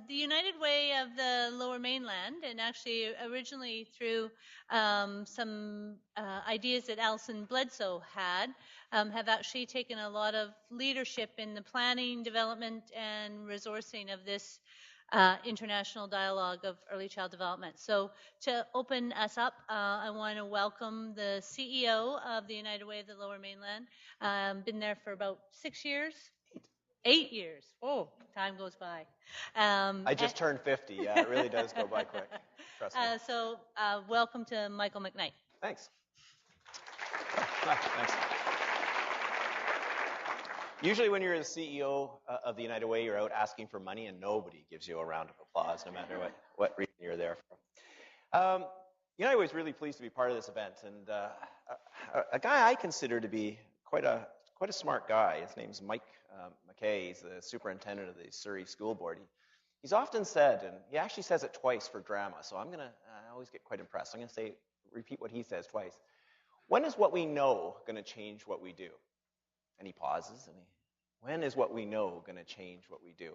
the United Way of the Lower Mainland, and actually originally through some ideas that Alison Bledsoe had, have actually taken a lot of leadership in the planning, development, and resourcing of this international dialogue of early child development. So to open us up, I want to welcome the CEO of the United Way of the Lower Mainland. Been there for about 6 years. 8 years. Oh, time goes by. I just turned 50. Yeah, it really does go by quick. Trust me. So welcome to Michael McKnight. Thanks. Thanks. Usually when you're the CEO of the United Way, you're out asking for money and nobody gives you a round of applause, no matter what reason you're there for. United Way is really pleased to be part of this event, and a guy I consider to be quite a smart guy. His name's Mike McKay. He's the superintendent of the Surrey School Board. He's often said, and he actually says it twice for drama, so I always get quite impressed. I'm going to repeat what he says twice. When is what we know going to change what we do? And he pauses, and when is what we know going to change what we do?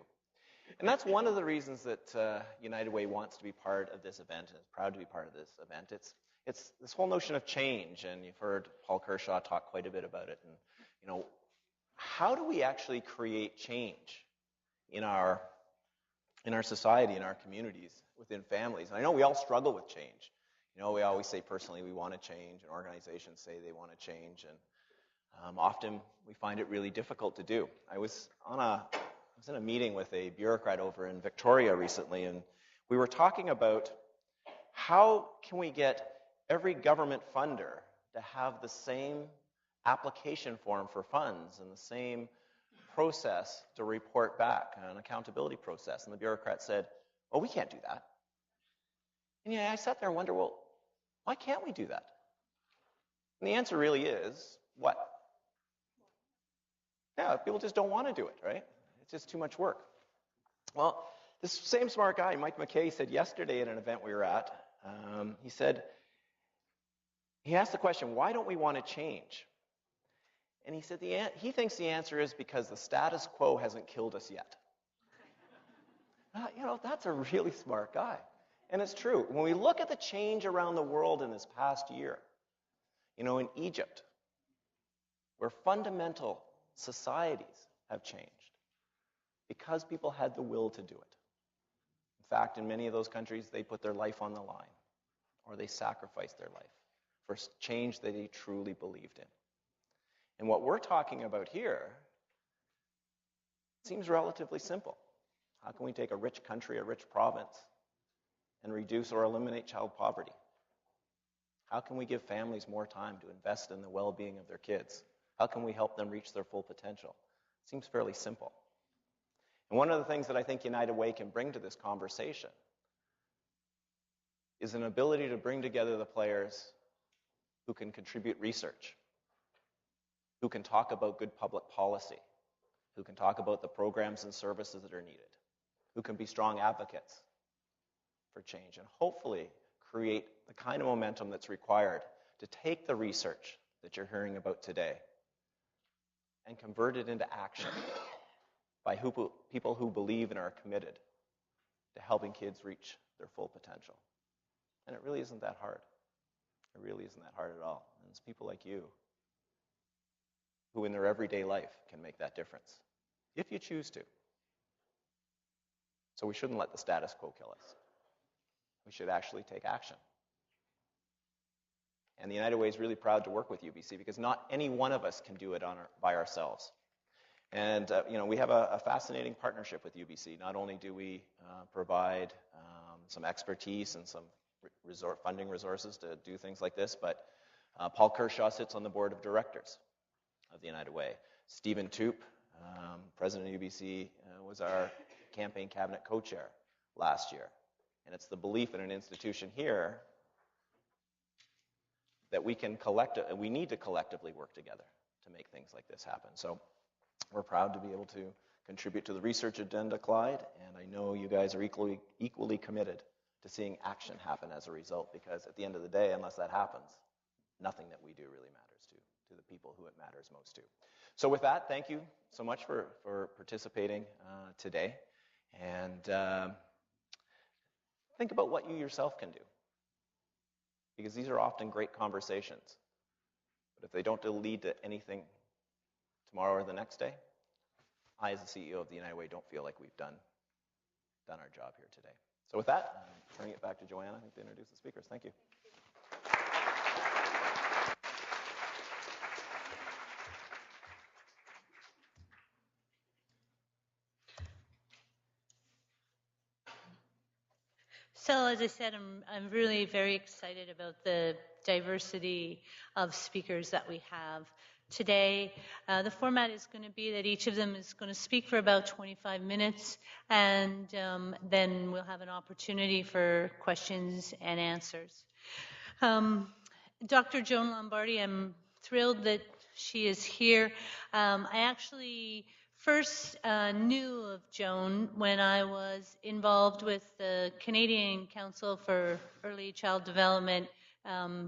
And that's one of the reasons that United Way wants to be part of this event and is proud to be part of this event. It's this whole notion of change, and you've heard Paul Kershaw talk quite a bit about it. And how do we actually create change in our society, in our communities, within families? And I know we all struggle with change. We always say personally we want to change, and organizations say they want to change, and often we find it really difficult to do. I was in a meeting with a bureaucrat over in Victoria recently, and we were talking about how can we get every government funder to have the same application form for funds and the same process to report back, an accountability process. And the bureaucrat said, well, we can't do that. And I sat there and wondered, well, why can't we do that? And the answer really is, what? Yeah, people just don't want to do it, right? It's just too much work. Well, this same smart guy, Mike McKay, said yesterday at an event we were at, he asked the question, why don't we want to change? And he said he thinks the answer is because the status quo hasn't killed us yet. That's a really smart guy. And it's true. When we look at the change around the world in this past year, in Egypt, where fundamental societies have changed because people had the will to do it. In fact, in many of those countries, they put their life on the line, or they sacrificed their life for change that they truly believed in. And what we're talking about here seems relatively simple. How can we take a rich country, a rich province, and reduce or eliminate child poverty? How can we give families more time to invest in the well-being of their kids? How can we help them reach their full potential? It seems fairly simple. And one of the things that I think United Way can bring to this conversation is an ability to bring together the players who can contribute research, who can talk about good public policy, who can talk about the programs and services that are needed, who can be strong advocates for change, and hopefully create the kind of momentum that's required to take the research that you're hearing about today and convert it into action by people who believe and are committed to helping kids reach their full potential. And it really isn't that hard. It really isn't that hard at all. And it's people like you who in their everyday life can make that difference, if you choose to. So we shouldn't let the status quo kill us. We should actually take action. And the United Way is really proud to work with UBC because not any one of us can do it by ourselves. And we have a fascinating partnership with UBC. Not only do we provide some expertise and some funding resources to do things like this, but Paul Kershaw sits on the board of directors of the United Way. Stephen Toop, president of UBC, was our campaign cabinet co-chair last year. And it's the belief in an institution here that we need to collectively work together to make things like this happen. So we're proud to be able to contribute to the research agenda, Clyde, and I know you guys are equally committed to seeing action happen as a result, because at the end of the day, unless that happens, nothing that we do really matters to the people who it matters most to. So with that, thank you so much for participating today. And think about what you yourself can do, because these are often great conversations. But if they don't lead to anything tomorrow or the next day, I, as the CEO of the United Way, don't feel like we've done our job here today. So with that, I'm turning it back to Joanne, I think, to introduce the speakers. Thank you. So as I said, I'm really very excited about the diversity of speakers that we have today. The format is going to be that each of them is going to speak for about 25 minutes, and then we'll have an opportunity for questions and answers. Dr. Joan Lombardi, I'm thrilled that she is here. I actually first knew of Joan when I was involved with the Canadian Council for Early Child Development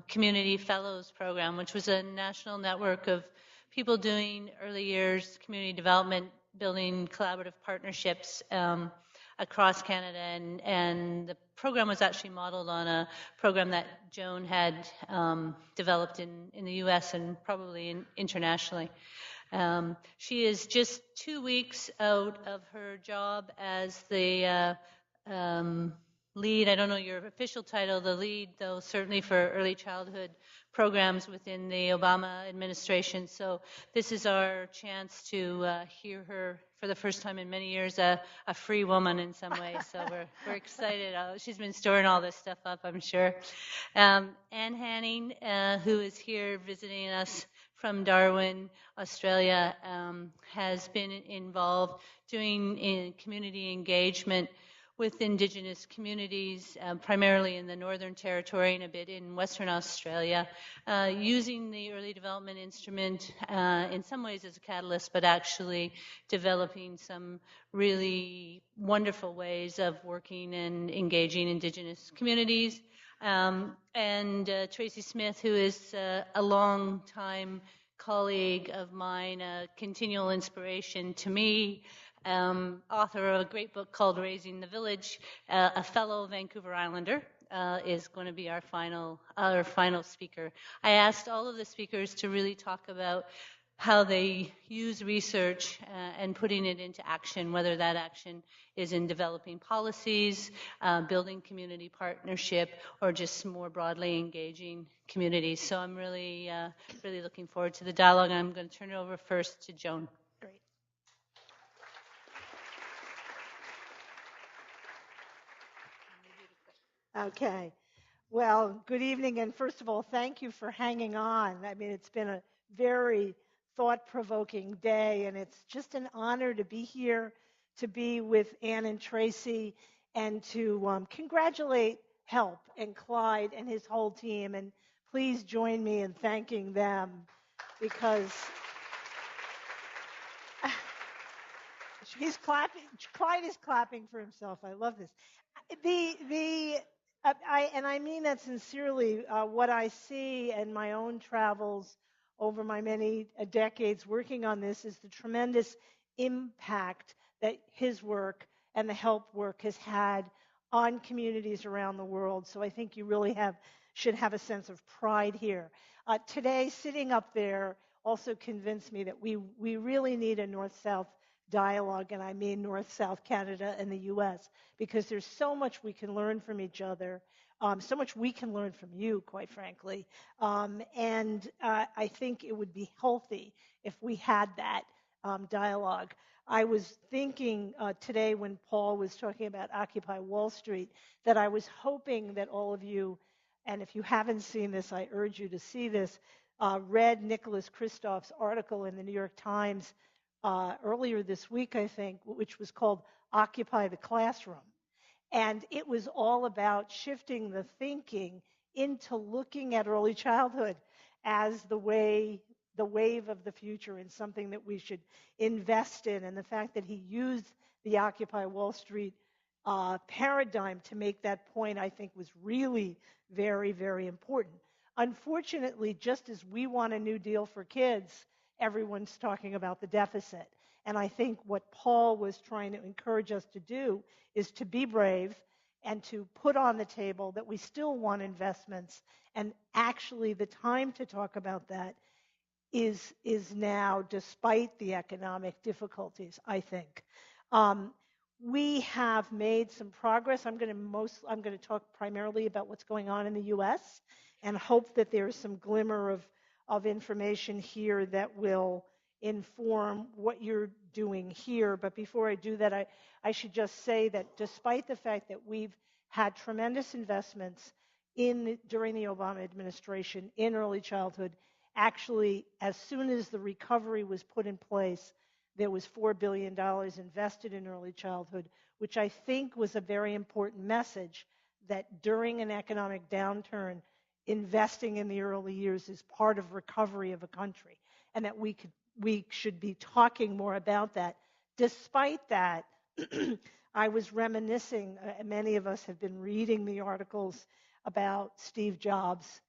Community Fellows Program, which was a national network of people doing early years community development, building collaborative partnerships across Canada, and the program was actually modeled on a program that Joan had developed in the U.S. and probably internationally. She is just 2 weeks out of her job as the lead, I don't know your official title, the lead, though, certainly for early childhood programs within the Obama administration. So this is our chance to hear her for the first time in many years, a free woman in some ways. So we're excited. She's been storing all this stuff up, I'm sure. Anne Hanning, who is here visiting us from Darwin, Australia, has been involved doing community engagement with Indigenous communities, primarily in the Northern Territory and a bit in Western Australia, using the early development instrument in some ways as a catalyst, but actually developing some really wonderful ways of working and engaging Indigenous communities. And Tracy Smyth, who is a long-time colleague of mine, a continual inspiration to me, author of a great book called Raising the Village, a fellow Vancouver Islander, is going to be our final speaker. I asked all of the speakers to really talk about how they use research and putting it into action, whether that action is in developing policies, building community partnership, or just more broadly engaging communities. So I'm really looking forward to the dialogue, and I'm going to turn it over first to Joan. Great. Okay. Well, good evening, and first of all, thank you for hanging on. I mean, it's been a very thought-provoking day, and it's just an honor to be here, to be with Anne and Tracy, and to congratulate HELP and Clyde and his whole team, and please join me in thanking them, because he's clapping. Clyde is clapping for himself. I love this. I mean that sincerely. What I see in my own travels over my many decades working on this is the tremendous impact that his work and the HELP work has had on communities around the world. So I think you really should have a sense of pride here. Today, sitting up there also convinced me that we really need a North-South dialogue, and I mean North-South Canada and the U.S., because there's so much we can learn from each other, so much we can learn from you, quite frankly, and I think it would be healthy if we had that dialogue. I was thinking today when Paul was talking about Occupy Wall Street that I was hoping that all of you, and if you haven't seen this, I urge you to see this, read Nicholas Kristof's article in the New York Times earlier this week, I think, which was called Occupy the Classroom. And it was all about shifting the thinking into looking at early childhood as the wave of the future and something that we should invest in. And the fact that he used the Occupy Wall Street paradigm to make that point, I think, was really very, very important. Unfortunately, just as we want a New Deal for kids, everyone's talking about the deficit. And I think what Paul was trying to encourage us to do is to be brave and to put on the table that we still want investments. And actually the time to talk about that is now, despite the economic difficulties, I think. We have made some progress. I'm going to talk primarily about what's going on in the U.S. and hope that there's some glimmer of information here that will inform what you're doing here. But before I do that, I should just say that despite the fact that we've had tremendous investments during the Obama administration in early childhood, actually, as soon as the recovery was put in place, there was $4 billion invested in early childhood, which I think was a very important message that during an economic downturn, investing in the early years is part of recovery of a country, and that we should be talking more about that. Despite that, I was reminiscing, many of us have been reading the articles about Steve Jobs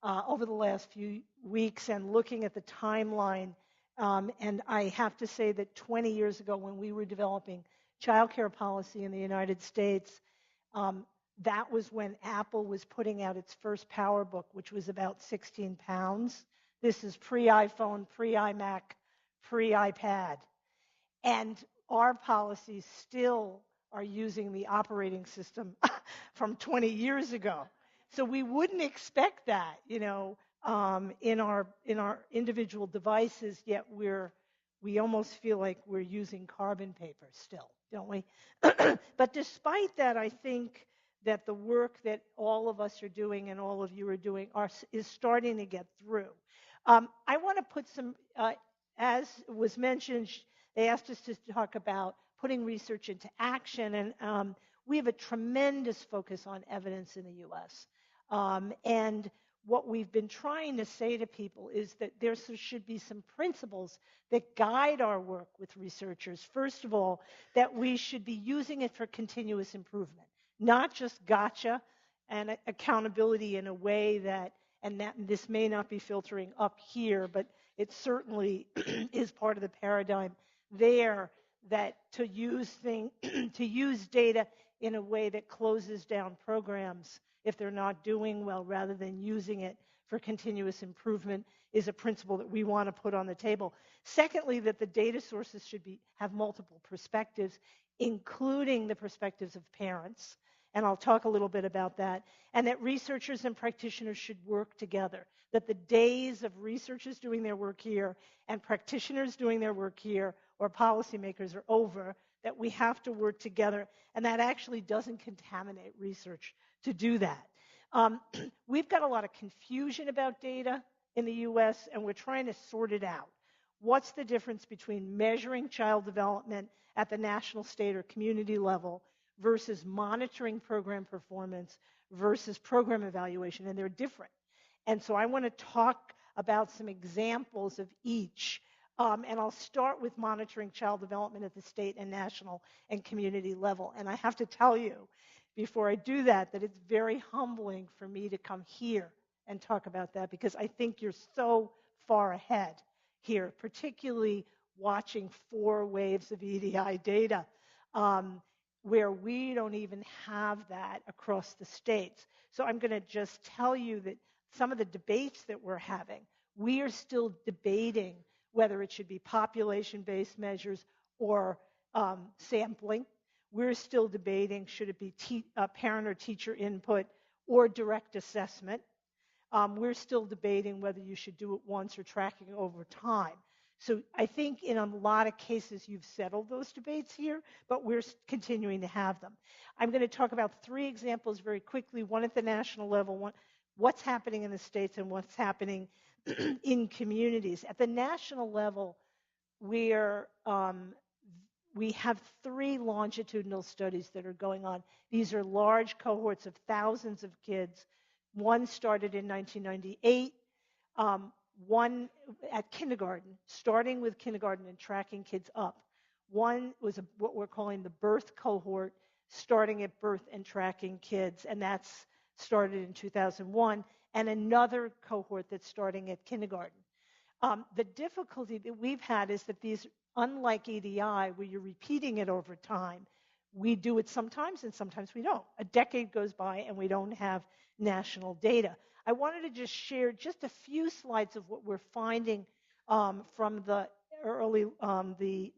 over the last few weeks and looking at the timeline. And I have to say that 20 years ago, when we were developing childcare policy in the United States, that was when Apple was putting out its first PowerBook, which was about 16 pounds. This is pre-iPhone, pre-iMac, pre-iPad. And our policies still are using the operating system from 20 years ago. So we wouldn't expect that, in our individual devices, yet we almost feel like we're using carbon paper still, don't we? But despite that, I think that the work that all of us are doing and all of you are doing is starting to get through. I want to put some, as was mentioned, they asked us to talk about putting research into action, and we have a tremendous focus on evidence in the U.S. And what we've been trying to say to people is that there should be some principles that guide our work with researchers. First of all, that we should be using it for continuous improvement, not just gotcha and accountability in a way that this may not be filtering up here, but it certainly is part of the paradigm there, that to use data in a way that closes down programs if they're not doing well, rather than using it for continuous improvement, is a principle that we want to put on the table. Secondly, that the data sources should have multiple perspectives, including the perspectives of parents, and I'll talk a little bit about that, and that researchers and practitioners should work together, that the days of researchers doing their work here and practitioners doing their work here or policymakers are over, that we have to work together, and that actually doesn't contaminate research to do that. We've got a lot of confusion about data in the U.S., and we're trying to sort it out. What's the difference between measuring child development at the national, state, or community level versus monitoring program performance versus program evaluation? And they're different. And so I want to talk about some examples of each. And I'll start with monitoring child development at the state and national and community level. And I have to tell you, before I do that it's very humbling for me to come here and talk about that, because I think you're so far ahead here, particularly watching 4 waves of EDI data, where we don't even have that across the states. So I'm going to just tell you that some of the debates that we're having, we are still debating whether it should be population-based measures or sampling. We're still debating, should it be parent or teacher input or direct assessment. We're still debating whether you should do it once or tracking over time. So I think in a lot of cases you've settled those debates here, but we're continuing to have them. I'm going to talk about 3 examples very quickly, one at the national level, one what's happening in the states and what's happening in communities. At the national level, we have 3 longitudinal studies that are going on. These are large cohorts of thousands of kids. One started in 1998, one at kindergarten, starting with kindergarten and tracking kids up. One was what we're calling the birth cohort, starting at birth and tracking kids, and that's started in 2001, and another cohort that's starting at kindergarten. The difficulty that we've had is that these, unlike EDI, where you're repeating it over time, we do it sometimes and sometimes we don't. A decade goes by and we don't have national data. I wanted to just share just a few slides of what we're finding from the early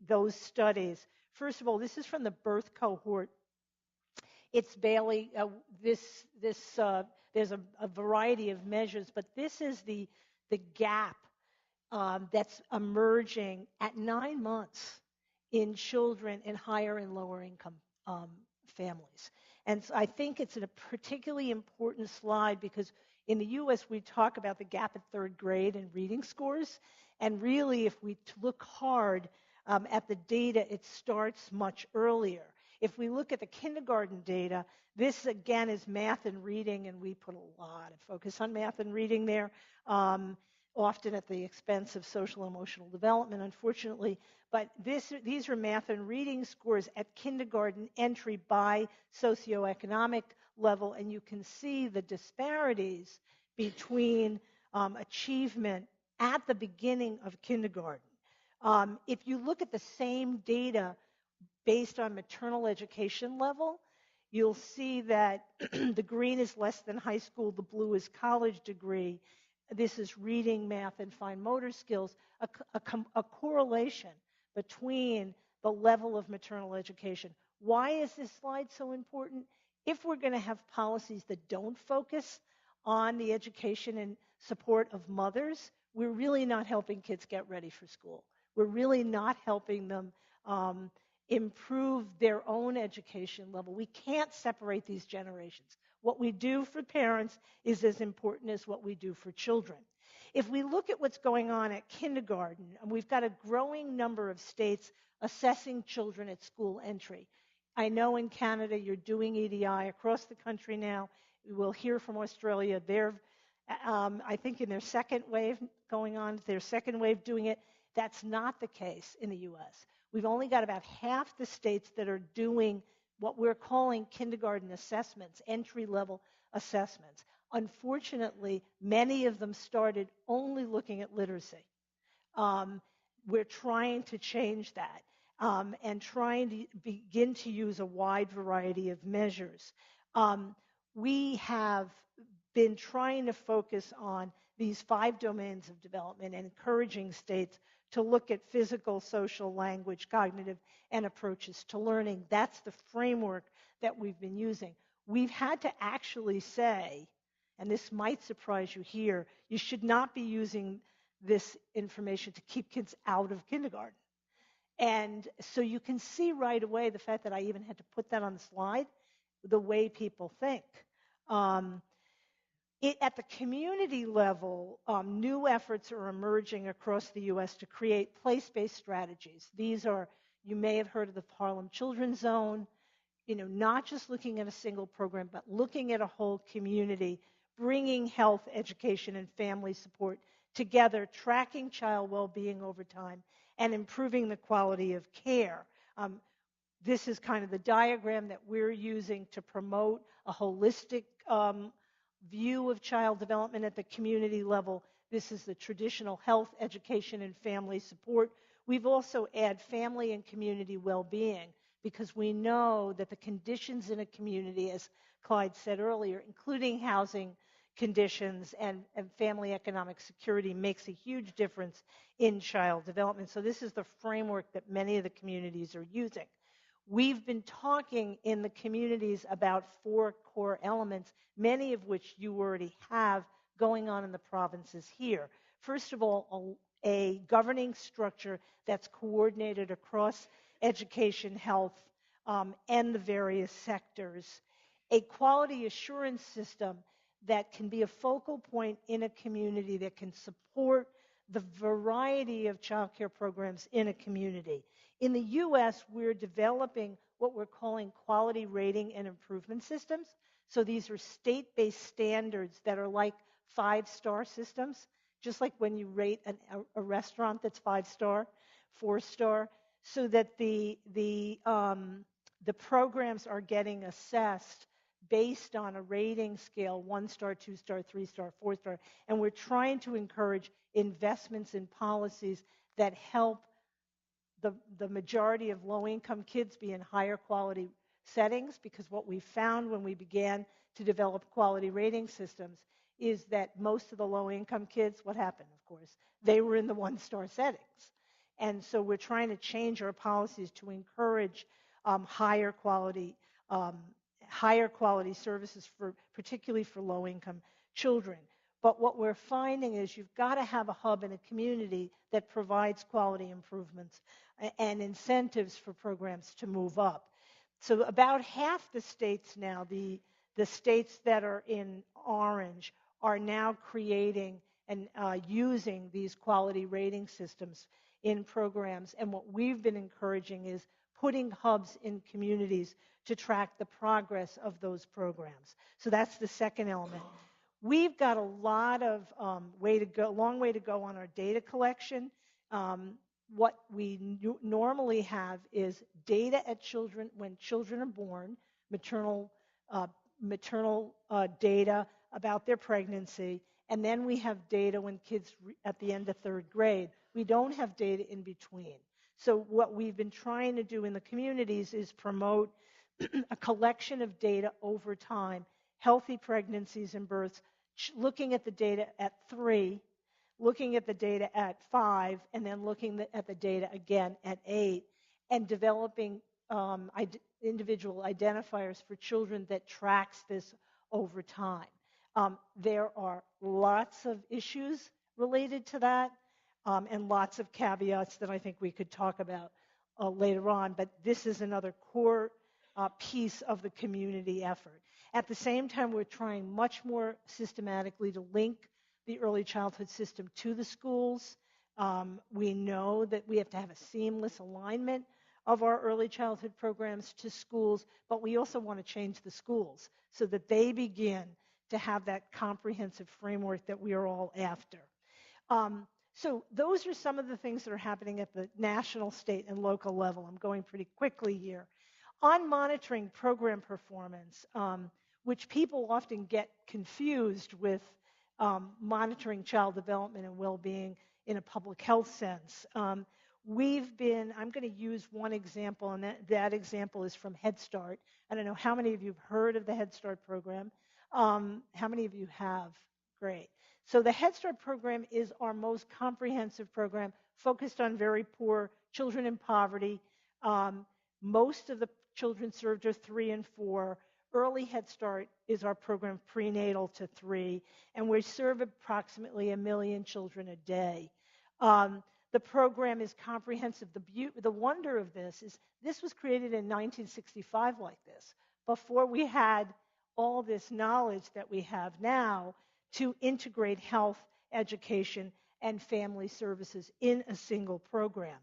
those studies. First of all, this is from the birth cohort. It's Bailey. There's a variety of measures, but this is the gap that's emerging at 9 months in children in higher and lower income families. And so I think it's a particularly important slide because in the U.S. we talk about the gap at third grade in reading scores. And really, if we look hard at the data, it starts much earlier. If we look at the kindergarten data, this again is math and reading, and we put a lot of focus on math and reading there, often at the expense of social and emotional development, unfortunately. But these are math and reading scores at kindergarten entry by socioeconomic level, and you can see the disparities between achievement at the beginning of kindergarten. If you look at the same data based on maternal education level, you'll see that the green is less than high school, the blue is college degree. This is reading, math, and fine motor skills, a correlation between the level of maternal education. Why is this slide so important? If we're going to have policies that don't focus on the education and support of mothers, we're really not helping kids get ready for school. We're really not helping them improve their own education level. We can't separate these generations. What we do for parents is as important as what we do for children. If we look at what's going on at kindergarten, and we've got a growing number of states assessing children at school entry. I know in Canada you're doing EDI across the country now. We'll hear from Australia. They're, I think, in their second wave going on, their second wave doing it. That's not the case in the U.S. We've only got about half the states that are doing what we're calling kindergarten assessments, entry-level assessments. Unfortunately, many of them started only looking at literacy. We're trying to change that and trying to begin to use a wide variety of measures. We have been trying to focus on these 5 domains of development and encouraging states to look at physical, social, language, cognitive, and approaches to learning. That's the framework that we've been using. We've had to actually say, and this might surprise you here, you should not be using this information to keep kids out of kindergarten. And so you can see right away the fact that I even had to put that on the slide, the way people think. At the community level, new efforts are emerging across the U.S. to create place-based strategies. These are, you may have heard of the Harlem Children's Zone, not just looking at a single program, but looking at a whole community, bringing health, education, and family support together, tracking child well-being over time, and improving the quality of care. This is kind of the diagram that we're using to promote a holistic view of child development at the community level. This is the traditional health, education, and family support. We've also added family and community well-being because we know that the conditions in a community, as Clyde said earlier, including housing conditions and family economic security, makes a huge difference in child development. So this is the framework that many of the communities are using. We've been talking in the communities about 4 core elements, many of which you already have going on in the provinces here. First of all, a governing structure that's coordinated across education, health, and the various sectors. A quality assurance system that can be a focal point in a community that can support the variety of child care programs in a community. In the U.S., we're developing what we're calling quality rating and improvement systems. So these are state-based standards that are like 5-star systems, just like when you rate a restaurant that's 5-star, 4-star, so that the programs are getting assessed based on a rating scale, 1-star, 2-star, 3-star, 4-star, and we're trying to encourage investments in policies that help the majority of low-income kids be in higher quality settings, because what we found when we began to develop quality rating systems is that most of the low-income kids, what happened, of course? They were in the 1-star settings. And so we're trying to change our policies to encourage higher quality services, particularly for low-income children. But what we're finding is you've got to have a hub in a community that provides quality improvements and incentives for programs to move up. So about half the states now, the states that are in orange, are now creating and using these quality rating systems in programs. And what we've been encouraging is putting hubs in communities to track the progress of those programs. So that's the second element. We've got a lot of long way to go on our data collection. What we normally have is data at children when children are born, maternal data about their pregnancy, and then we have data when kids at the end of 3rd grade. We don't have data in between. So what we've been trying to do in the communities is promote a collection of data over time, healthy pregnancies and births, looking at the data at 3, looking at the data at 5, and then looking at the data again at 8, and developing individual identifiers for children that tracks this over time. There are lots of issues related to that, and lots of caveats that I think we could talk about later on, but this is another core piece of the community effort. At the same time, we're trying much more systematically to link the early childhood system to the schools. We know that we have to have a seamless alignment of our early childhood programs to schools, but we also want to change the schools so that they begin to have that comprehensive framework that we are all after. So those are some of the things that are happening at the national, state, and local level. I'm going pretty quickly here. On monitoring program performance, which people often get confused with monitoring child development and well-being in a public health sense. I'm going to use one example, and that example is from Head Start. I don't know how many of you have heard of the Head Start program. How many of you have? Great. So the Head Start program is our most comprehensive program focused on very poor children in poverty. Most of the children served are 3 and 4. Early Head Start is our program prenatal to 3, and we serve approximately 1 million children a day. The program is comprehensive. The wonder of this is this was created in 1965 like this, before we had all this knowledge that we have now to integrate health, education, and family services in a single program.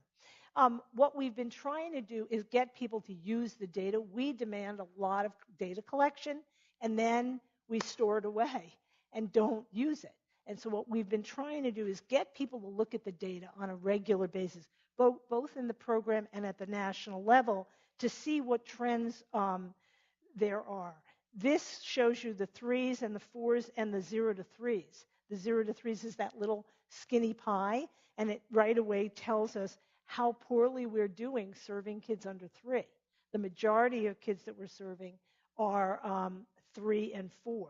What we've been trying to do is get people to use the data. We demand a lot of data collection, and then we store it away and don't use it. And so what we've been trying to do is get people to look at the data on a regular basis, both in the program and at the national level, to see what trends there are. This shows you the 3s and the 4s and the 0 to 3s. The 0 to 3s is that little skinny pie, and it right away tells us how poorly we're doing serving kids under 3. The majority of kids that we're serving are 3 and 4.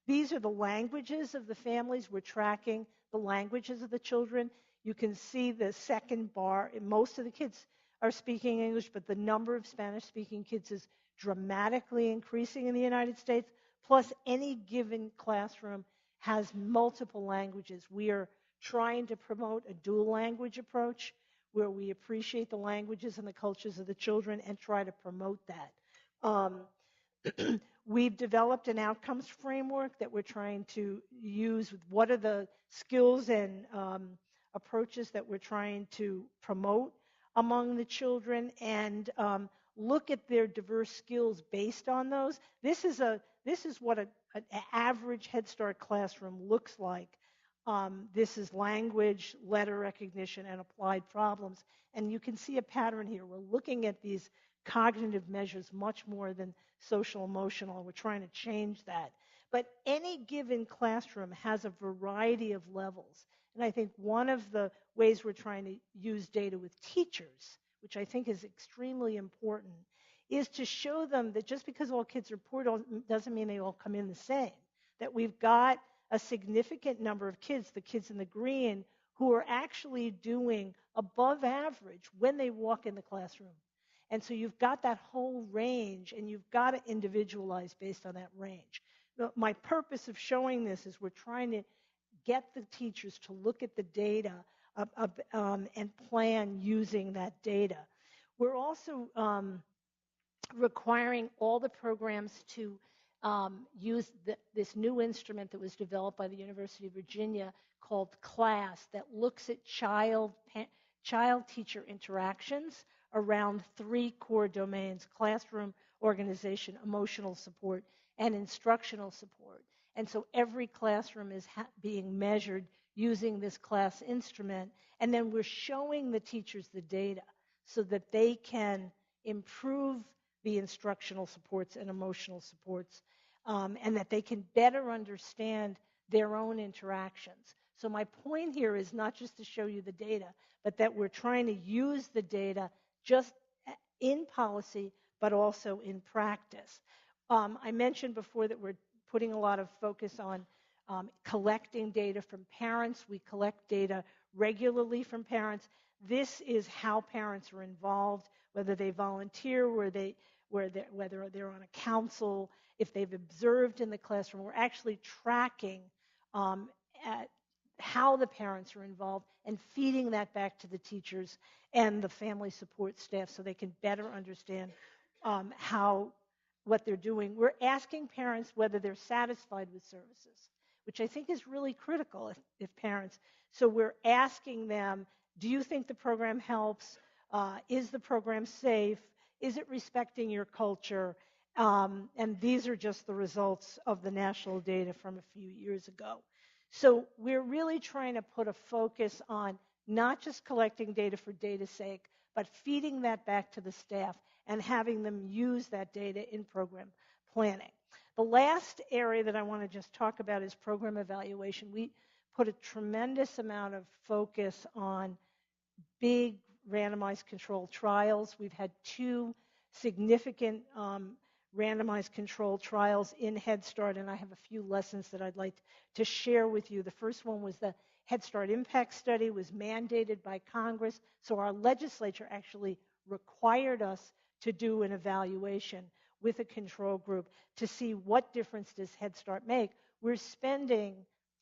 These are the languages of the families. We're tracking the languages of the children. You can see the second bar. Most of the kids are speaking English, but the number of Spanish-speaking kids is dramatically increasing in the United States. Plus, any given classroom has multiple languages. We are trying to promote a dual language approach where we appreciate the languages and the cultures of the children and try to promote that. We've developed an outcomes framework that we're trying to use. What are the skills and approaches that we're trying to promote among the children, and look at their diverse skills based on those. This is what an average Head Start classroom looks like This is language, letter recognition, and applied problems. And you can see a pattern here. We're looking at these cognitive measures much more than social emotional, and we're trying to change that. But any given classroom has a variety of levels. And I think one of the ways we're trying to use data with teachers, which I think is extremely important, is to show them that just because all kids are poor doesn't mean they all come in the same. That we've got a significant number of kids, the kids in the green, who are actually doing above average when they walk in the classroom. And so you've got that whole range, and you've got to individualize based on that range. My purpose of showing this is we're trying to get the teachers to look at the data and plan using that data. We're also requiring all the programs to use this new instrument that was developed by the University of Virginia called CLASS that looks at child-teacher interactions around 3 core domains: classroom, organization, emotional support, and instructional support. And so every classroom is being measured using this CLASS instrument, and then we're showing the teachers the data so that they can improve the instructional supports and emotional supports, and that they can better understand their own interactions. So my point here is not just to show you the data, but that we're trying to use the data just in policy, but also in practice. I mentioned before that we're putting a lot of focus on collecting data from parents. We collect data regularly from parents. This is how parents are involved, whether they volunteer, whether they're on a council, if they've observed in the classroom. We're actually tracking at how the parents are involved and feeding that back to the teachers and the family support staff so they can better understand what they're doing. We're asking parents whether they're satisfied with services, which I think is really critical if parents. So we're asking them, do you think the program helps? Is the program safe? Is it respecting your culture? And these are just the results of the national data from a few years ago. So we're really trying to put a focus on not just collecting data for data's sake, but feeding that back to the staff and having them use that data in program planning. The last area that I want to just talk about is program evaluation. We put a tremendous amount of focus on big randomized controlled trials. We've had 2 significant randomized controlled trials in Head Start, and I have a few lessons that I'd like to share with you. The first one was the Head Start Impact Study. It was mandated by Congress, so our legislature actually required us to do an evaluation with a control group to see what difference does Head Start make. We're spending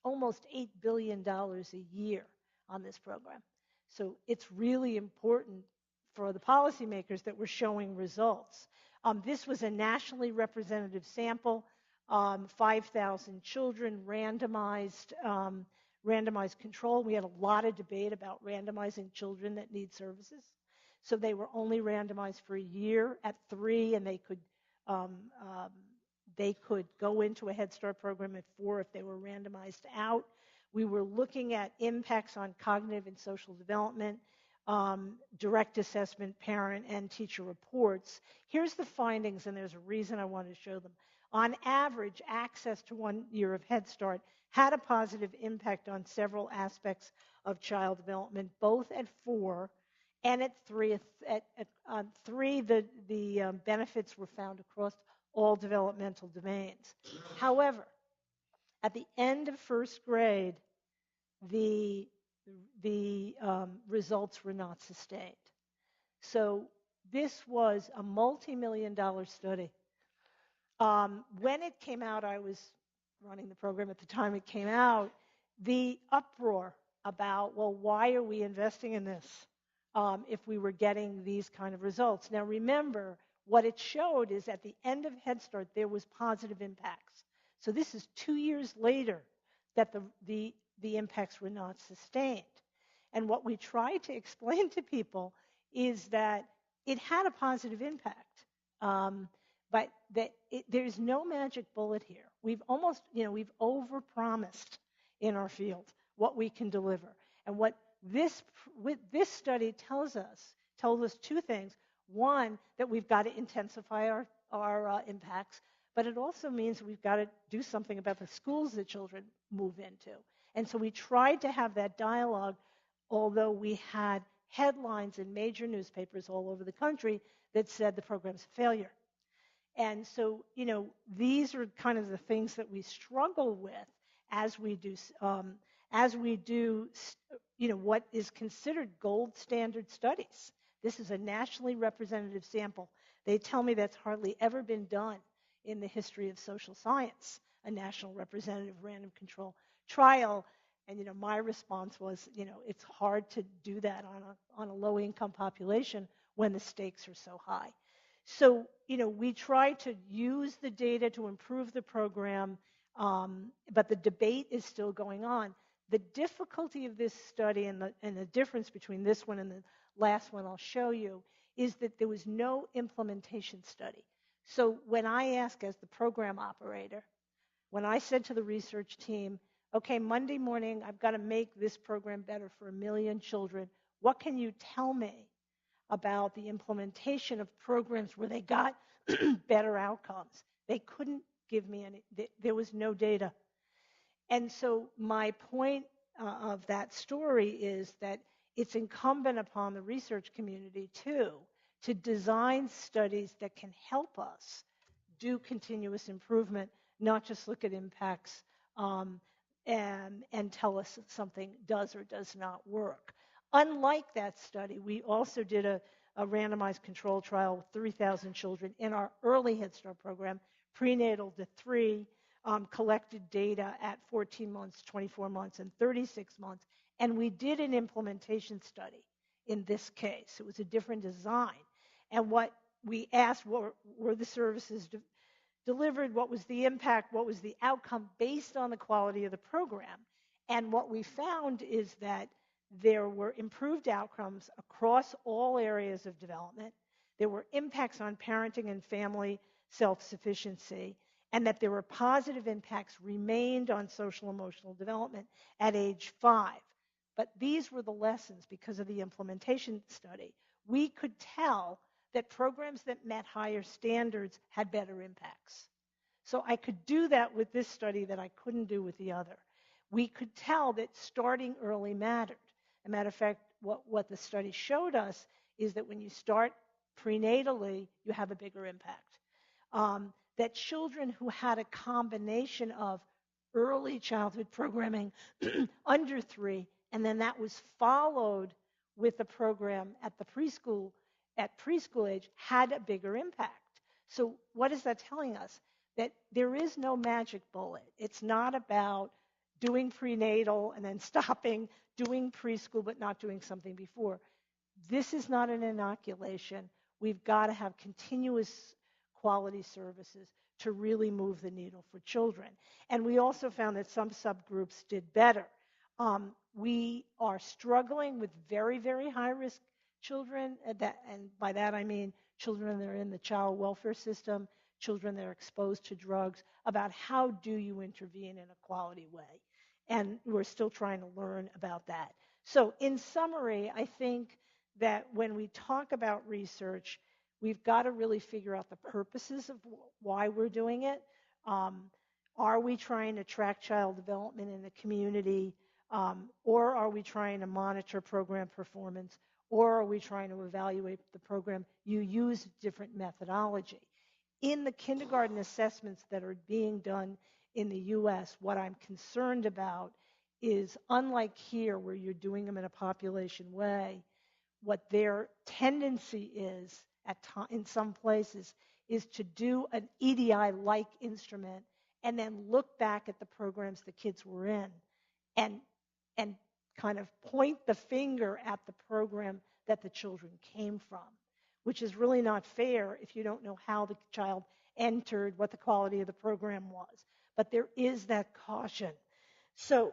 almost $8 billion a year on this program. So it's really important for the policymakers that we're showing results. This was a nationally representative sample, 5,000 children, randomized control. We had a lot of debate about randomizing children that need services. So they were only randomized for a year at 3, and they could go into a Head Start program at 4 if they were randomized out. We were looking at impacts on cognitive and social development, direct assessment, parent and teacher reports. Here's the findings, and there's a reason I want to show them. On average, access to 1 year of Head Start had a positive impact on several aspects of child development, both at 4 and at 3. At 3, the benefits were found across all developmental domains. However, at the end of first grade, the results were not sustained. So this was a multi-million-dollar study. When it came out, I was running the program at the time it came out, the uproar about, well, why are we investing in this if we were getting these kind of results? Now remember, what it showed is at the end of Head Start, there was positive impacts. So this is 2 years later that the impacts were not sustained. And what we try to explain to people is that it had a positive impact, but that there's no magic bullet here. We've overpromised in our field. what we can deliver. And what this study told us two things. One, that we've got to intensify our impacts, but it also means we've got to do something about the schools that children move into. And so we tried to have that dialogue, although we had headlines in major newspapers all over the country that said the program's a failure. And so, these are kind of the things that we struggle with as we do what is considered gold standard studies. This is a nationally representative sample. They tell me that's hardly ever been done in the history of social science, a national representative random control trial. And, my response was, it's hard to do that on a low-income population when the stakes are so high. So, we try to use the data to improve the program, but the debate is still going on. The difficulty of this study and the difference between this one and the last one I'll show you is that there was no implementation study. So when I asked as the program operator, when I said to the research team, okay, Monday morning, I've got to make this program better for 1 million children, what can you tell me about the implementation of programs where they got better outcomes? They couldn't give me any, there was no data. And so my point of that story is that it's incumbent upon the research community, too, to design studies that can help us do continuous improvement, not just look at impacts and tell us that something does or does not work. Unlike that study, we also did a randomized control trial with 3,000 children in our early Head Start program, prenatal to 3, collected data at 14 months, 24 months, and 36 months. And we did an implementation study in this case. It was a different design. And what we asked were the services delivered, what was the impact, what was the outcome based on the quality of the program. And what we found is that there were improved outcomes across all areas of development. There were impacts on parenting and family self-sufficiency, and that there were positive impacts remained on social emotional development at age 5. But these were the lessons because of the implementation study. We could tell that programs that met higher standards had better impacts. So I could do that with this study that I couldn't do with the other. We could tell that starting early mattered. As a matter of fact, what the study showed us is that when you start prenatally, you have a bigger impact. That children who had a combination of early childhood programming under 3, and then that was followed with a program at preschool age, had a bigger impact. So what is that telling us? That there is no magic bullet. It's not about doing prenatal and then stopping, doing preschool but not doing something before. This is not an inoculation. We've got to have continuous quality services to really move the needle for children. And we also found that some subgroups did better. We are struggling with very, very high-risk children, and by that I mean children that are in the child welfare system, children that are exposed to drugs, about how do you intervene in a quality way. And we're still trying to learn about that. So in summary, I think that when we talk about research, we've got to really figure out the purposes of why we're doing it. Are we trying to track child development in the community, or are we trying to monitor program performance, or are we trying to evaluate the program? You use different methodology. In the kindergarten assessments that are being done in the U.S., what I'm concerned about is, unlike here where you're doing them in a population way, what their tendency is in some places is to do an EDI-like instrument and then look back at the programs the kids were in and kind of point the finger at the program that the children came from, which is really not fair if you don't know how the child entered, what the quality of the program was. But there is that caution. So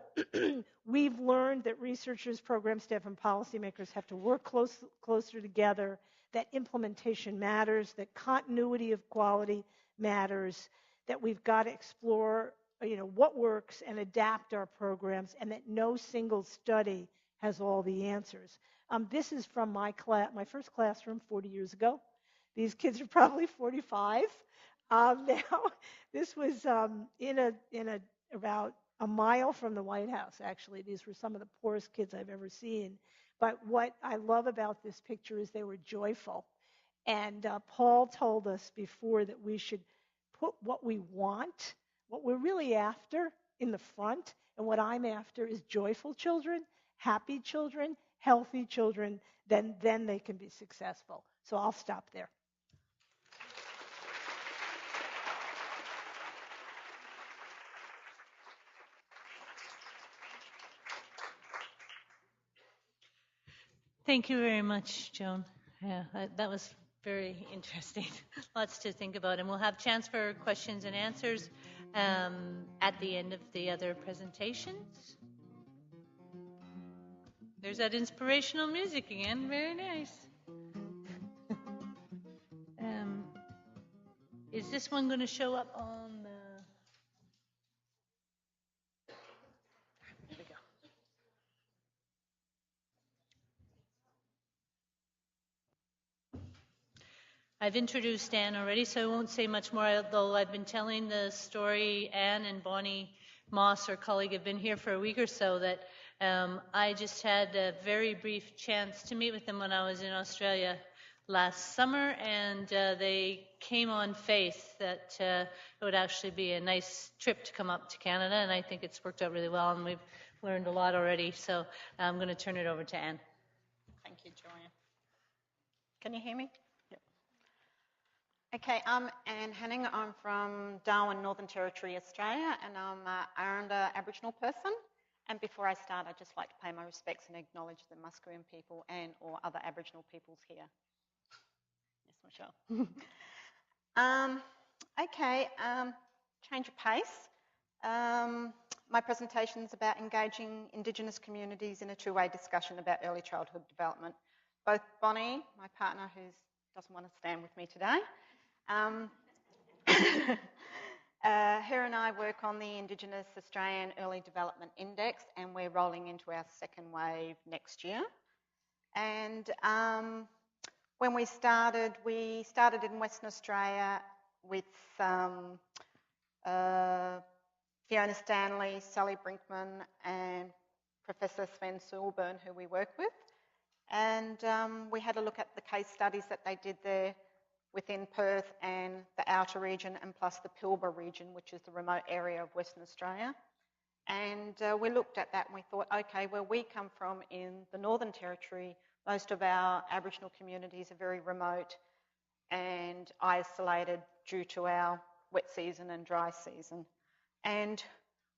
we've learned that researchers, program staff, and policymakers have to work closer together, that implementation matters, that continuity of quality matters, that we've got to explore what works and adapt our programs, and that no single study has all the answers. This is from my first classroom 40 years ago. These kids are probably 45 now. This was about a mile from the White House, actually. These were some of the poorest kids I've ever seen. But what I love about this picture is they were joyful. And Paul told us before that we should put what we want, what we're really after, in the front. And what I'm after is joyful children, happy children, healthy children. Then they can be successful. So I'll stop there. Thank you very much, Joan. Yeah, that was very interesting. Lots to think about. And we'll have a chance for questions and answers at the end of the other presentations. There's that inspirational music again. Very nice. Is this one going to show up on the... There we go. I've introduced Anne already, so I won't say much more, although I've been telling the story. Anne and Bonnie Moss, our colleague, have been here for a week or so, that I just had a very brief chance to meet with them when I was in Australia last summer, and they came on faith that it would actually be a nice trip to come up to Canada, and I think it's worked out really well, and we've learned a lot already. So I'm going to turn it over to Anne. Thank you, Joanne. Can you hear me? Okay, I'm Anne Hanning. I'm from Darwin, Northern Territory, Australia, and I'm an Aranda Aboriginal person. And before I start, I'd just like to pay my respects and acknowledge the Musqueam people and or other Aboriginal peoples here. Yes, Michelle. Okay, change of pace. My presentation is about engaging Indigenous communities in a two-way discussion about early childhood development. Both Bonnie, my partner who doesn't want to stand with me today, her and I work on the Indigenous Australian Early Development Index, and we're rolling into our second wave next year. And when we started in Western Australia with Fiona Stanley, Sally Brinkman, and Professor Sven Silburn, who we work with. And we had a look at the case studies that they did there within Perth and the outer region, and plus the Pilbara region, which is the remote area of Western Australia. And we looked at that and we thought, okay, where we come from in the Northern Territory, most of our Aboriginal communities are very remote and isolated due to our wet season and dry season. And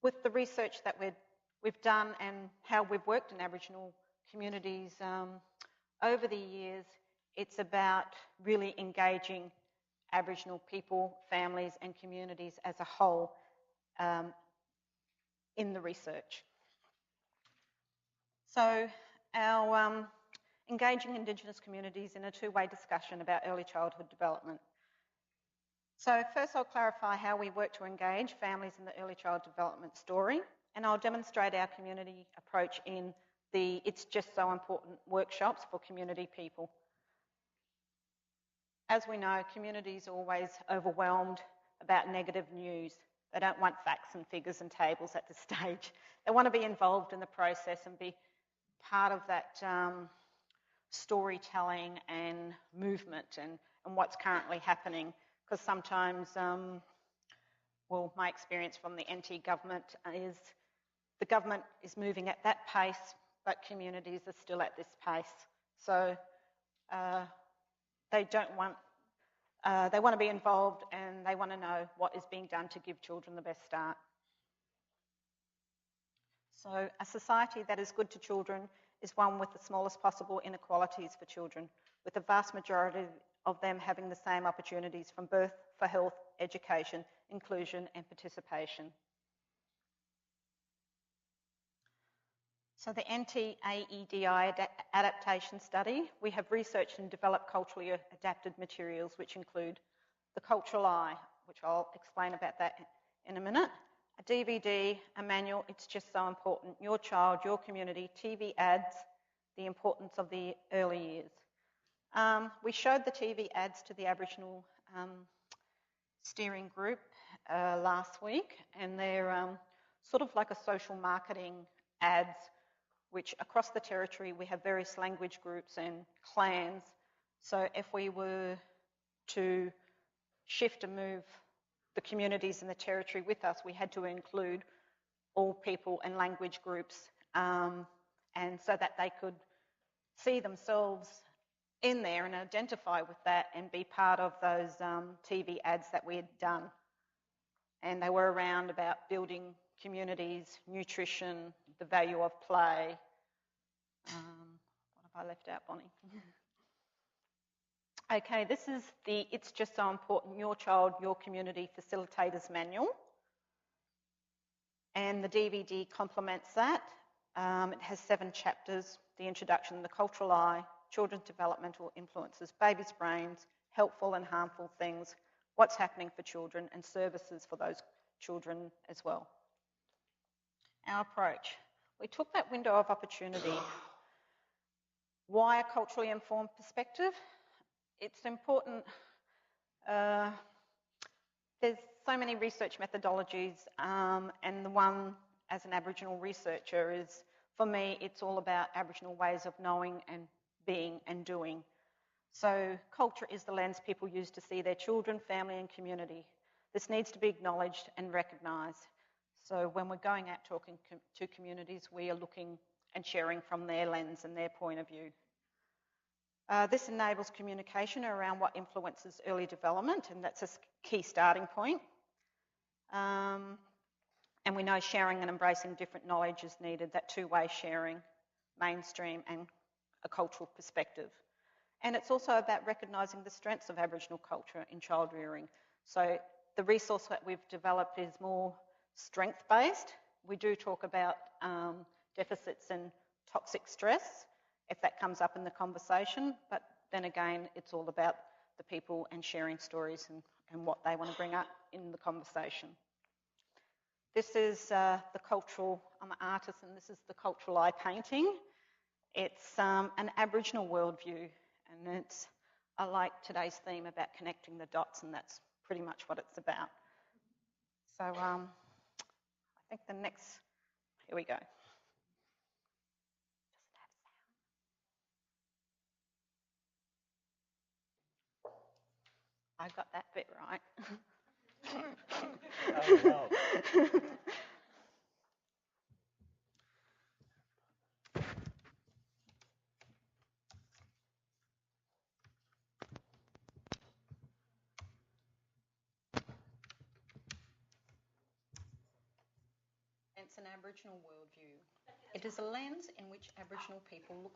with the research that we've done and how we've worked in Aboriginal communities over the years, it's about really engaging Aboriginal people, families and communities as a whole in the research. So our engaging Indigenous communities in a two-way discussion about early childhood development. So first I'll clarify how we work to engage families in the early child development story, and I'll demonstrate our community approach in the It's Just So Important workshops for community people. As we know, communities are always overwhelmed about negative news. They don't want facts and figures and tables at this stage. They want to be involved in the process and be part of that storytelling and movement and what's currently happening. Because sometimes, well, my experience from the NT government is the government is moving at that pace, but communities are still at this pace. So they want to be involved, and they want to know what is being done to give children the best start. So a society that is good to children is one with the smallest possible inequalities for children, with the vast majority of them having the same opportunities from birth for health, education, inclusion and participation. So the Anti-AEDI Adaptation study, we have researched and developed culturally adapted materials which include the cultural eye, which I'll explain about that in a minute, A DVD, a manual, it's just so important. Your child, your community, TV ads, the importance of the early years. We showed the TV ads to the Aboriginal steering group last week, and they're sort of like a social marketing ads, which across the territory we have various language groups and clans. So if we were to shift and move the communities in the territory with us, we had to include all people and language groups, and so that they could see themselves in there and identify with that and be part of those TV ads that we had done. And they were around about building communities, nutrition, the value of play. What have I left out, Bonnie? Okay, this is the It's Just So Important, Your Child, Your Community Facilitators Manual. And the DVD complements that. It has 7 chapters: the introduction, the cultural eye, children's developmental influences, babies' brains, helpful and harmful things, what's happening for children, and services for those children as well. Our approach. We took that window of opportunity. Why a culturally informed perspective? It's important. There's so many research methodologies, and the one as an Aboriginal researcher is, for me, it's all about Aboriginal ways of knowing and being and doing. So culture is the lens people use to see their children, family and community. This needs to be acknowledged and recognised. So when we're going out talking to communities, we are looking and sharing from their lens and their point of view. This enables communication around what influences early development, and that's a key starting point. And we know sharing and embracing different knowledge is needed, that two-way sharing, mainstream and a cultural perspective. And it's also about recognising the strengths of Aboriginal culture in child rearing. So the resource that we've developed is more strength-based. We do talk about deficits and toxic stress, if that comes up in the conversation, but then again, it's all about the people and sharing stories and what they want to bring up in the conversation. This is the cultural, I'm an artist, and this is the cultural eye painting. It's an Aboriginal worldview, and I like today's theme about connecting the dots, and that's pretty much what it's about. So I think the next, here we go. I got that bit right. It's an Aboriginal worldview. It is a lens in which Aboriginal people look.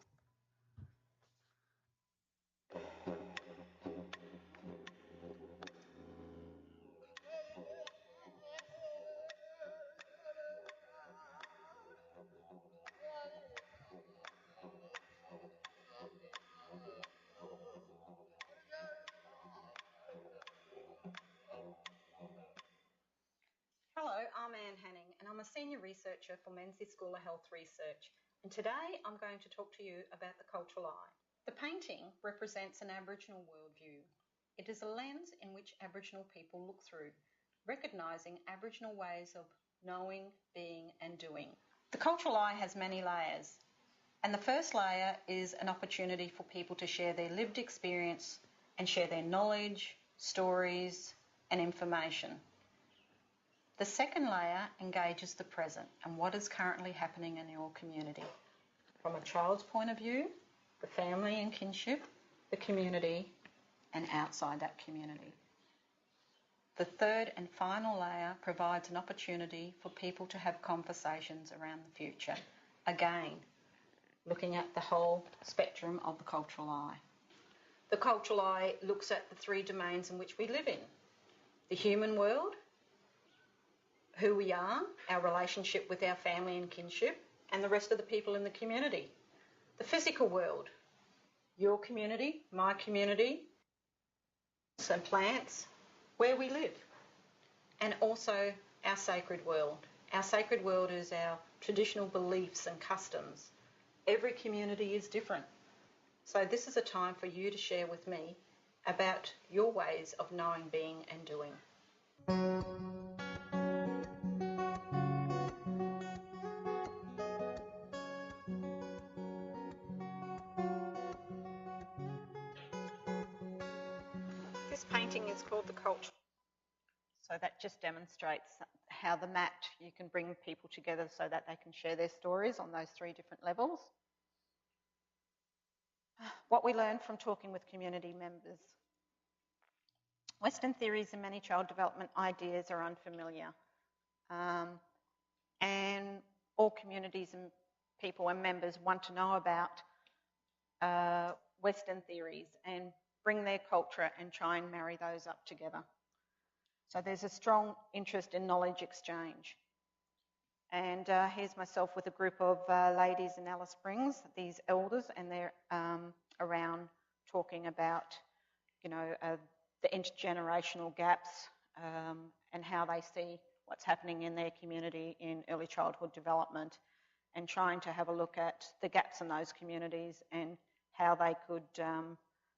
Hello, I'm Anne Hanning, and I'm a senior researcher for Menzies School of Health Research. And today I'm going to talk to you about the cultural eye. The painting represents an Aboriginal worldview. It is a lens in which Aboriginal people look through, recognising Aboriginal ways of knowing, being and doing. The cultural eye has many layers, and the first layer is an opportunity for people to share their lived experience and share their knowledge, stories and information. The second layer engages the present and what is currently happening in your community. From a child's point of view, the family and kinship, the community, and outside that community. The third and final layer provides an opportunity for people to have conversations around the future. Again, looking at the whole spectrum of the cultural eye. The cultural eye looks at the 3 domains in which we live in. The human world, who we are, our relationship with our family and kinship, and the rest of the people in the community. The physical world, your community, my community, and plants, where we live. And also our sacred world. Our sacred world is our traditional beliefs and customs. Every community is different. So this is a time for you to share with me about your ways of knowing, being and doing. This painting is called The Culture. So that just demonstrates how the mat, you can bring people together so that they can share their stories on those 3 different levels. What we learned from talking with community members. Western theories and many child development ideas are unfamiliar. And all communities and people and members want to know about Western theories and bring their culture and try and marry those up together. So there's a strong interest in knowledge exchange. And here's myself with a group of ladies in Alice Springs, these elders, and they're around talking about, you know, the intergenerational gaps and how they see what's happening in their community in early childhood development, and trying to have a look at the gaps in those communities and how they could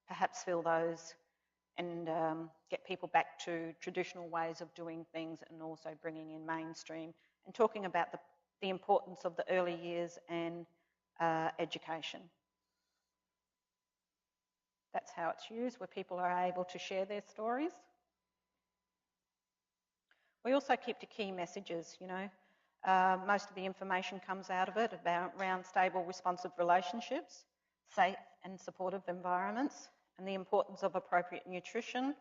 perhaps fill those and get people back to traditional ways of doing things, and also bringing in mainstream and talking about the importance of the early years and education. That's how it's used, where people are able to share their stories. We also keep to key messages, you know. Most of the information comes out of it around stable, responsive relationships, safe and supportive environments, and the importance of appropriate nutrition,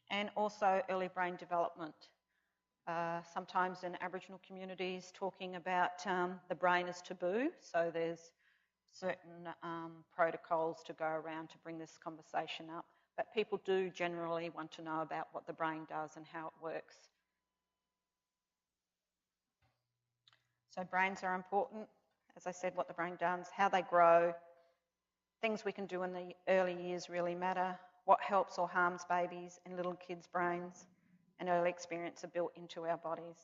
and also early brain development. Sometimes in Aboriginal communities, talking about the brain is taboo, so there's certain protocols to go around to bring this conversation up. But people do generally want to know about what the brain does and how it works. So brains are important, as I said, what the brain does, how they grow, things we can do in the early years really matter, what helps or harms babies and little kids' brains, and early experience are built into our bodies,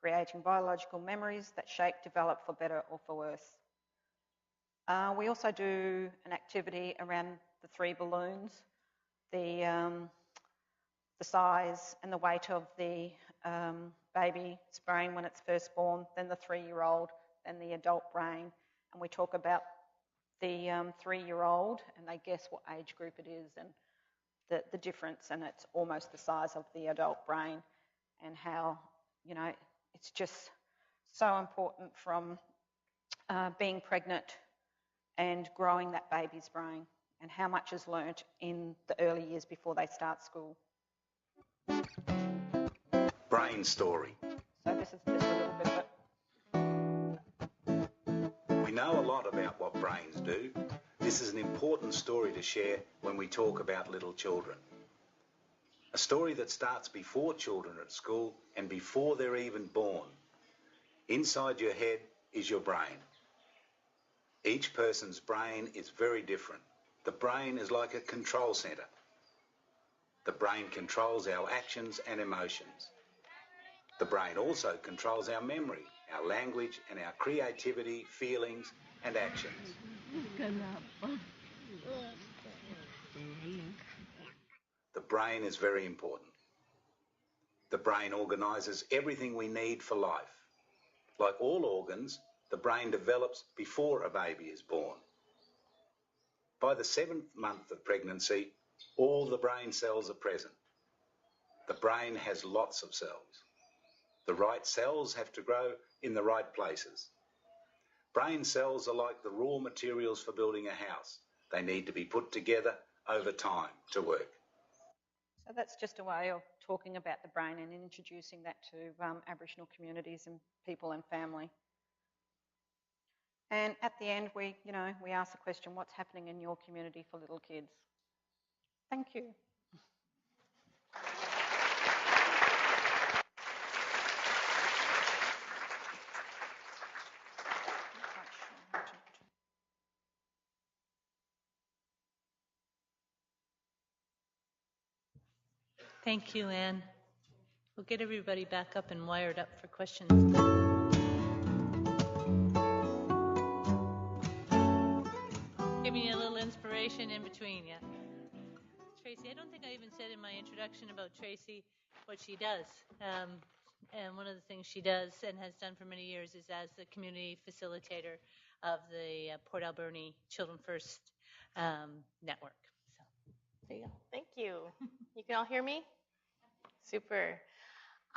creating biological memories that shape, develop for better or for worse. We also do an activity around the 3 balloons, the size and the weight of the baby's brain when it's first born, then the 3-year-old, then the adult brain, and we talk about the 3-year-old, and they guess what age group it is and the difference, and it's almost the size of the adult brain, and how, you know, it's just so important from being pregnant and growing that baby's brain, and how much is learnt in the early years before they start school. Brain story. So this is just a little bit of it. We know a lot about what brains do. This is an important story to share when we talk about little children. A story that starts before children are at school and before they're even born. Inside your head is your brain. Each person's brain is very different. The brain is like a control centre. The brain controls our actions and emotions. The brain also controls our memory, our language, and our creativity, feelings, and actions. The brain is very important. The brain organises everything we need for life. Like all organs, the brain develops before a baby is born. By the 7th month of pregnancy, all the brain cells are present. The brain has lots of cells. The right cells have to grow in the right places. Brain cells are like the raw materials for building a house. They need to be put together over time to work. So that's just a way of talking about the brain and introducing that to Aboriginal communities and people and family. And at the end, we ask the question, what's happening in your community for little kids? Thank you. Thank you, Anne. We'll get everybody back up and wired up for questions. Give me a little inspiration in between, yeah. Tracy, I don't think I even said in my introduction about Tracy what she does. And one of the things she does and has done for many years is as the community facilitator of the Port Alberni Children First network. So there you go. Thank you. You can all hear me? Super.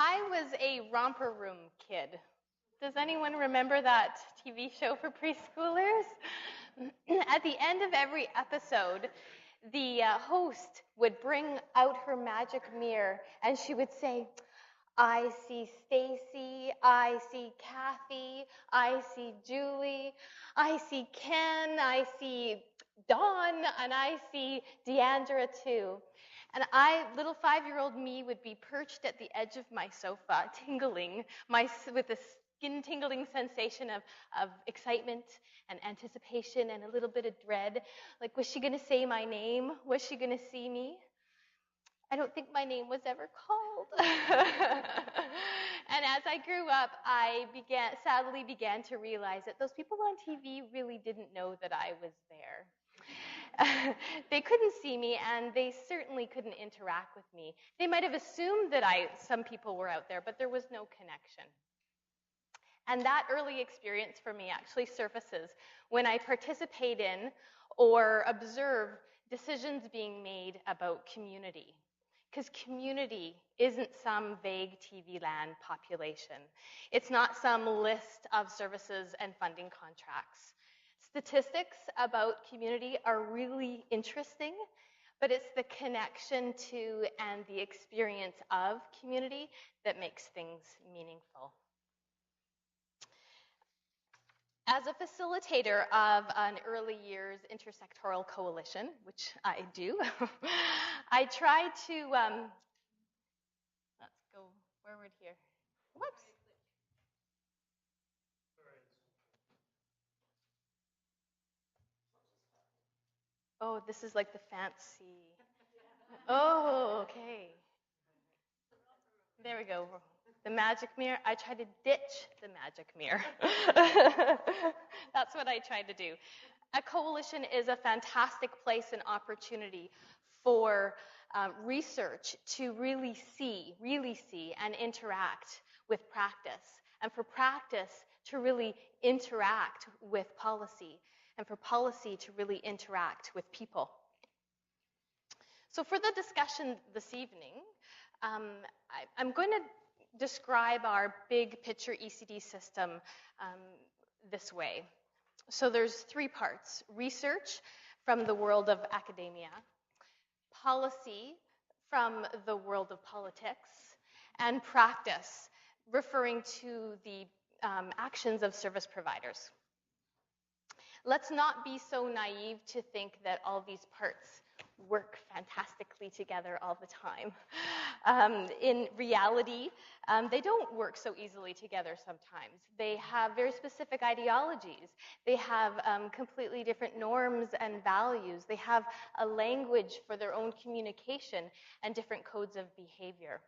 I was a romper room kid. Does anyone remember that TV show for preschoolers? At the end of every episode, the host would bring out her magic mirror and she would say, I see Stacy, I see Kathy, I see Julie, I see Ken, I see Dawn, and I see Deandra too. And little 5-year-old me, would be perched at the edge of my sofa, tingling, with a skin-tingling sensation of excitement and anticipation and a little bit of dread. Like, was she going to say my name? Was she going to see me? I don't think my name was ever called. And as I grew up, I sadly began to realize that those people on TV really didn't know that I was there. They couldn't see me, and they certainly couldn't interact with me. They might have assumed that some people were out there, but there was no connection. And that early experience for me actually surfaces when I participate in or observe decisions being made about community. Because community isn't some vague TV land population. It's not some list of services and funding contracts. Statistics about community are really interesting, but it's the connection to and the experience of community that makes things meaningful. As a facilitator of an early years intersectoral coalition, which I do, I try to, let's go forward here. Whoops. Oh, this is like the fancy. Oh, okay. There we go. The magic mirror. I try to ditch the magic mirror. That's what I tried to do. A coalition is a fantastic place and opportunity for research to really see and interact with practice, and for practice to really interact with policy, and for policy to really interact with people. So for the discussion this evening, I'm going to describe our big picture ECD system this way. So there's 3 parts: research from the world of academia, policy from the world of politics, and practice, referring to the actions of service providers. Let's not be so naive to think that all these parts work fantastically together all the time. In reality, they don't work so easily together sometimes. They have very specific ideologies. They have completely different norms and values. They have a language for their own communication and different codes of behavior.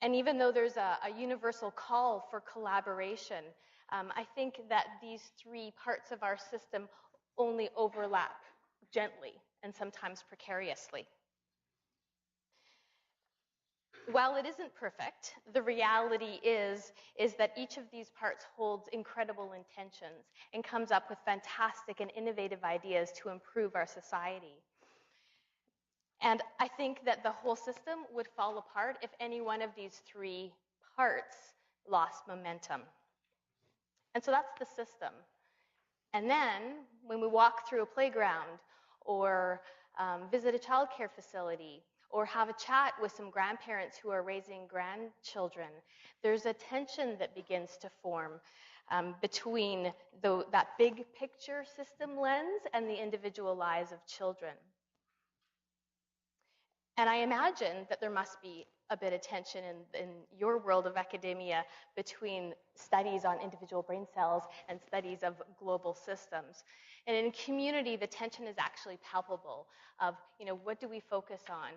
And even though there's a universal call for collaboration, I think that these 3 parts of our system only overlap gently and sometimes precariously. While it isn't perfect, the reality is that each of these parts holds incredible intentions and comes up with fantastic and innovative ideas to improve our society. And I think that the whole system would fall apart if any one of these 3 parts lost momentum. And so that's the system. And then when we walk through a playground or visit a childcare facility or have a chat with some grandparents who are raising grandchildren, there's a tension that begins to form between that big picture system lens and the individual lives of children. And I imagine that there must be a bit of tension in your world of academia between studies on individual brain cells and studies of global systems. And in community, the tension is actually palpable of, what do we focus on?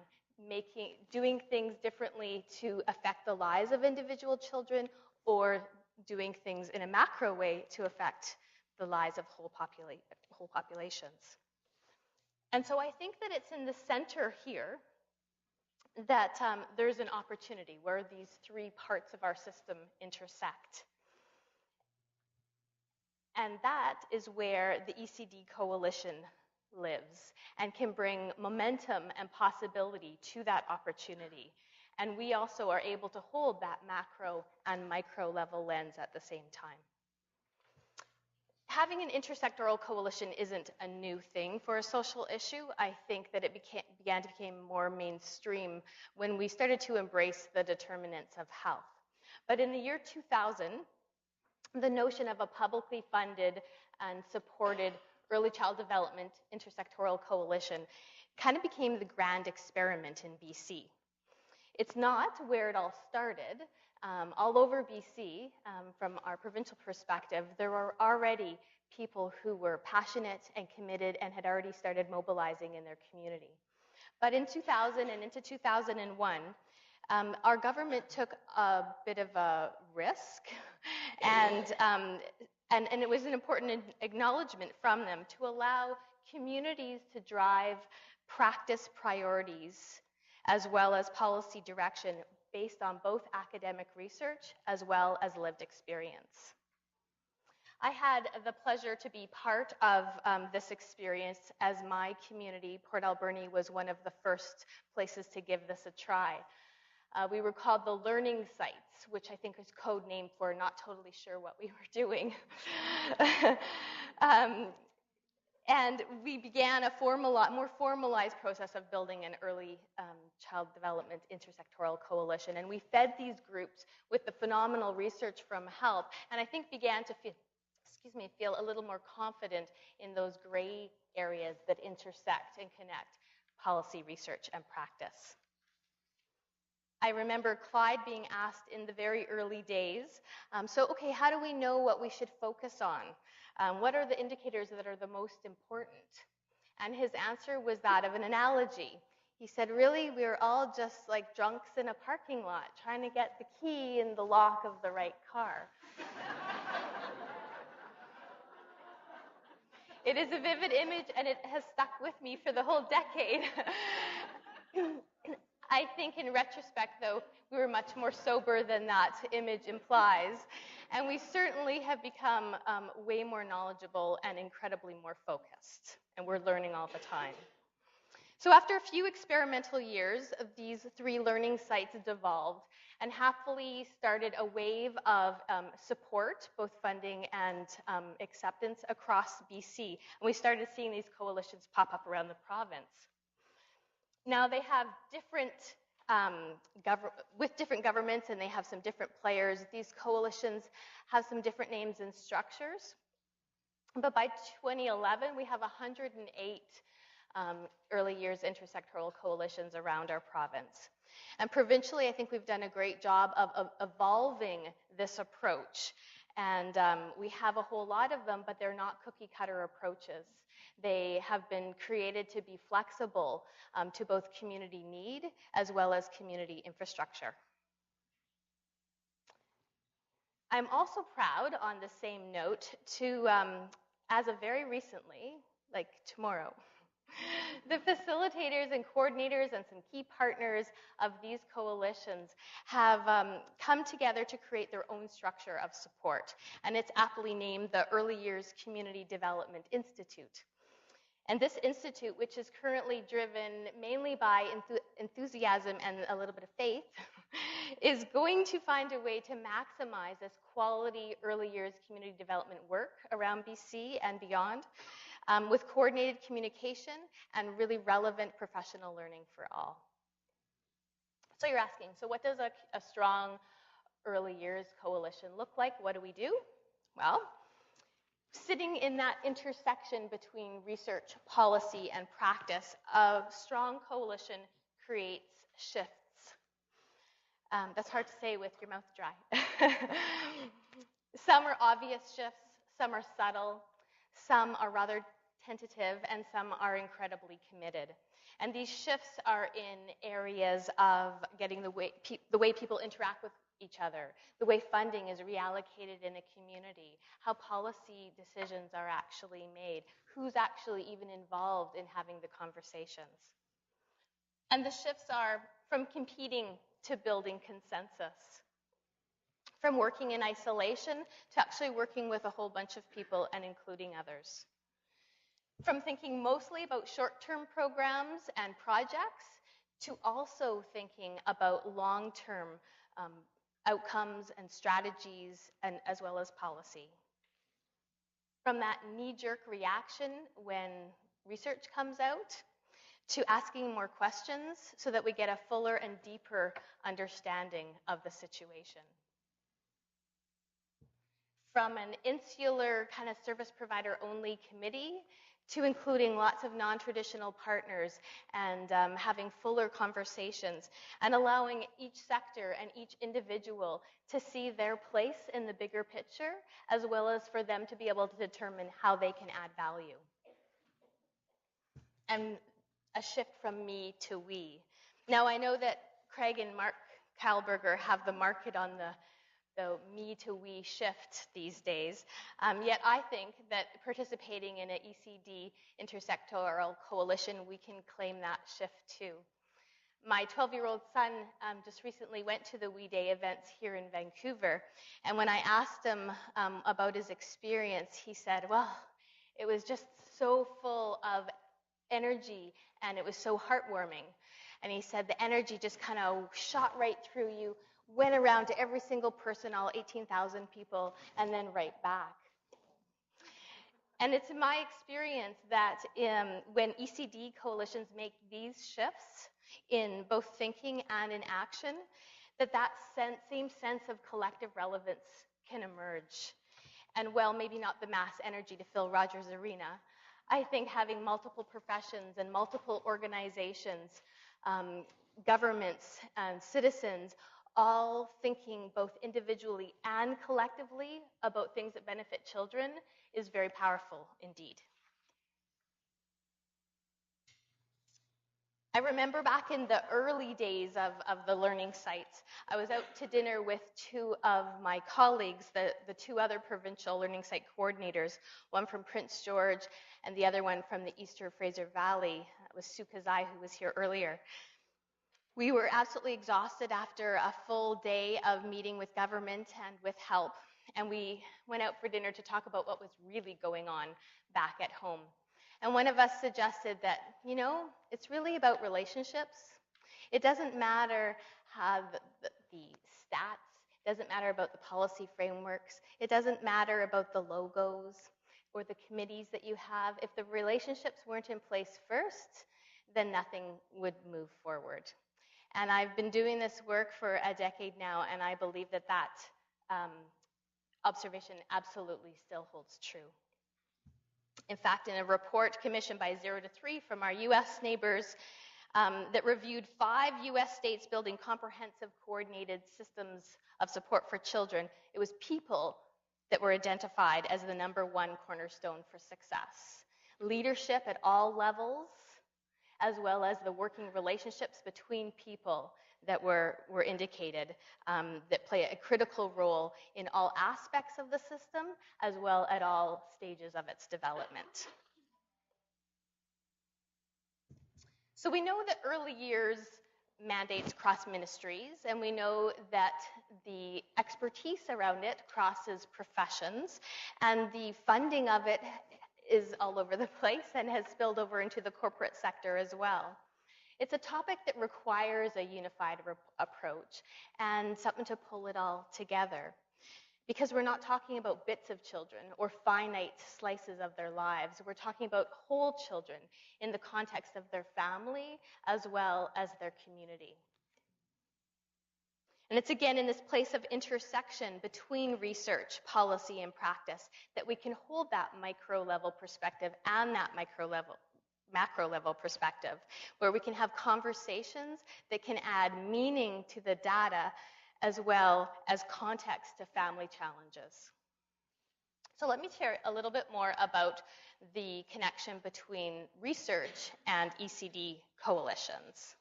doing things differently to affect the lives of individual children, or doing things in a macro way to affect the lives of whole populations. And so I think that it's in the center here that there's an opportunity where these three parts of our system intersect. And that is where the ECD coalition lives and can bring momentum and possibility to that opportunity. And we also are able to hold that macro and micro level lens at the same time. Having an intersectoral coalition isn't a new thing for a social issue. I think that it began to become more mainstream when we started to embrace the determinants of health. But in the year 2000, the notion of a publicly funded and supported early child development intersectoral coalition kind of became the grand experiment in BC. It's not where it all started. All over BC, from our provincial perspective, there were already people who were passionate and committed and had already started mobilizing in their community. But in 2000 and into 2001, our government took a bit of a risk, and it was an important acknowledgement from them to allow communities to drive practice priorities as well as policy direction based on both academic research as well as lived experience. I had the pleasure to be part of this experience, as my community, Port Alberni, was one of the first places to give this a try. We were called the learning sites, which I think is code name for not totally sure what we were doing. And we began a more formalized process of building an early child development intersectoral coalition. And we fed these groups with the phenomenal research from HELP, and I think began to feel a little more confident in those gray areas that intersect and connect policy research and practice. I remember Clyde being asked in the very early days, okay, how do we know what we should focus on? What are the indicators that are the most important? And his answer was that of an analogy. He said, really, we're all just like drunks in a parking lot trying to get the key in the lock of the right car. It is a vivid image, and it has stuck with me for the whole decade. I think in retrospect, though, we were much more sober than that image implies. And we certainly have become way more knowledgeable and incredibly more focused. And we're learning all the time. So after a few experimental years, these three learning sites devolved and happily started a wave of support, both funding and acceptance across BC. And we started seeing these coalitions pop up around the province. Now they have different, with different governments, and they have some different players. These coalitions have some different names and structures. But by 2011, we have 108 early years intersectoral coalitions around our province. And provincially, I think we've done a great job of evolving this approach. And we have a whole lot of them, but they're not cookie-cutter approaches. They have been created to be flexible to both community need as well as community infrastructure. I'm also proud, on the same note, to, as of very recently, like tomorrow, the facilitators and coordinators and some key partners of these coalitions have come together to create their own structure of support. And it's aptly named the Early Years Community Development Institute. And this institute, which is currently driven mainly by enthusiasm and a little bit of faith, is going to find a way to maximize this quality early years community development work around BC and beyond, with coordinated communication and really relevant professional learning for all. So you're asking, so what does a strong early years coalition look like? What do we do? Well, sitting in that intersection between research, policy, and practice, a strong coalition creates shifts. That's hard to say with your mouth dry. Some are obvious shifts, some are subtle, some are rather tentative, and some are incredibly committed. And these shifts are in areas of getting the way people interact with each other, the way funding is reallocated in a community, how policy decisions are actually made, who's actually even involved in having the conversations. And the shifts are from competing to building consensus, from working in isolation to actually working with a whole bunch of people and including others, from thinking mostly about short-term programs and projects to also thinking about long-term outcomes and strategies, and as well as policy. From that knee-jerk reaction when research comes out to asking more questions so that we get a fuller and deeper understanding of the situation. From an insular kind of service provider only committee to including lots of non-traditional partners and having fuller conversations and allowing each sector and each individual to see their place in the bigger picture, as well as for them to be able to determine how they can add value. And a shift from me to we. Now I know that Craig and Mark Kalberger have the market on the me to we shift these days. Yet I think that participating in an ECD intersectoral coalition, we can claim that shift too. My 12-year-old son just recently went to the We Day events here in Vancouver, and when I asked him about his experience, he said, well, it was just so full of energy and it was so heartwarming. And he said the energy just kind of shot right through you, went around to every single person, all 18,000 people, and then right back. And it's my experience that when ECD coalitions make these shifts in both thinking and in action, that same sense of collective relevance can emerge. And while maybe not the mass energy to fill Rogers Arena, I think having multiple professions and multiple organizations, governments and citizens all thinking both individually and collectively about things that benefit children is very powerful indeed. I remember back in the early days of the learning sites, I was out to dinner with two of my colleagues, the two other provincial learning site coordinators, one from Prince George and the other one from the Eastern Fraser Valley. That was Sue Kazai, who was here earlier. We were absolutely exhausted after a full day of meeting with government and with help, and we went out for dinner to talk about what was really going on back at home. And one of us suggested that, it's really about relationships. It doesn't matter how the stats, it doesn't matter about the policy frameworks, it doesn't matter about the logos or the committees that you have. If the relationships weren't in place first, then nothing would move forward. And I've been doing this work for a decade now, and I believe that observation absolutely still holds true. In fact, in a report commissioned by 0 to 3 from our U.S. neighbors that reviewed 5 U.S. states building comprehensive coordinated systems of support for children, it was people that were identified as the #1 cornerstone for success. Leadership at all levels, as well as the working relationships between people that were indicated that play a critical role in all aspects of the system, as well at all stages of its development. So we know that early years mandates cross ministries, and we know that the expertise around it crosses professions, and the funding of it is all over the place and has spilled over into the corporate sector as well. It's a topic that requires a unified approach and something to pull it all together, because we're not talking about bits of children or finite slices of their lives. We're talking about whole children in the context of their family as well as their community. And it's again in this place of intersection between research, policy, and practice that we can hold that micro-level perspective and that macro-level perspective, where we can have conversations that can add meaning to the data as well as context to family challenges. So let me share a little bit more about the connection between research and ECD coalitions.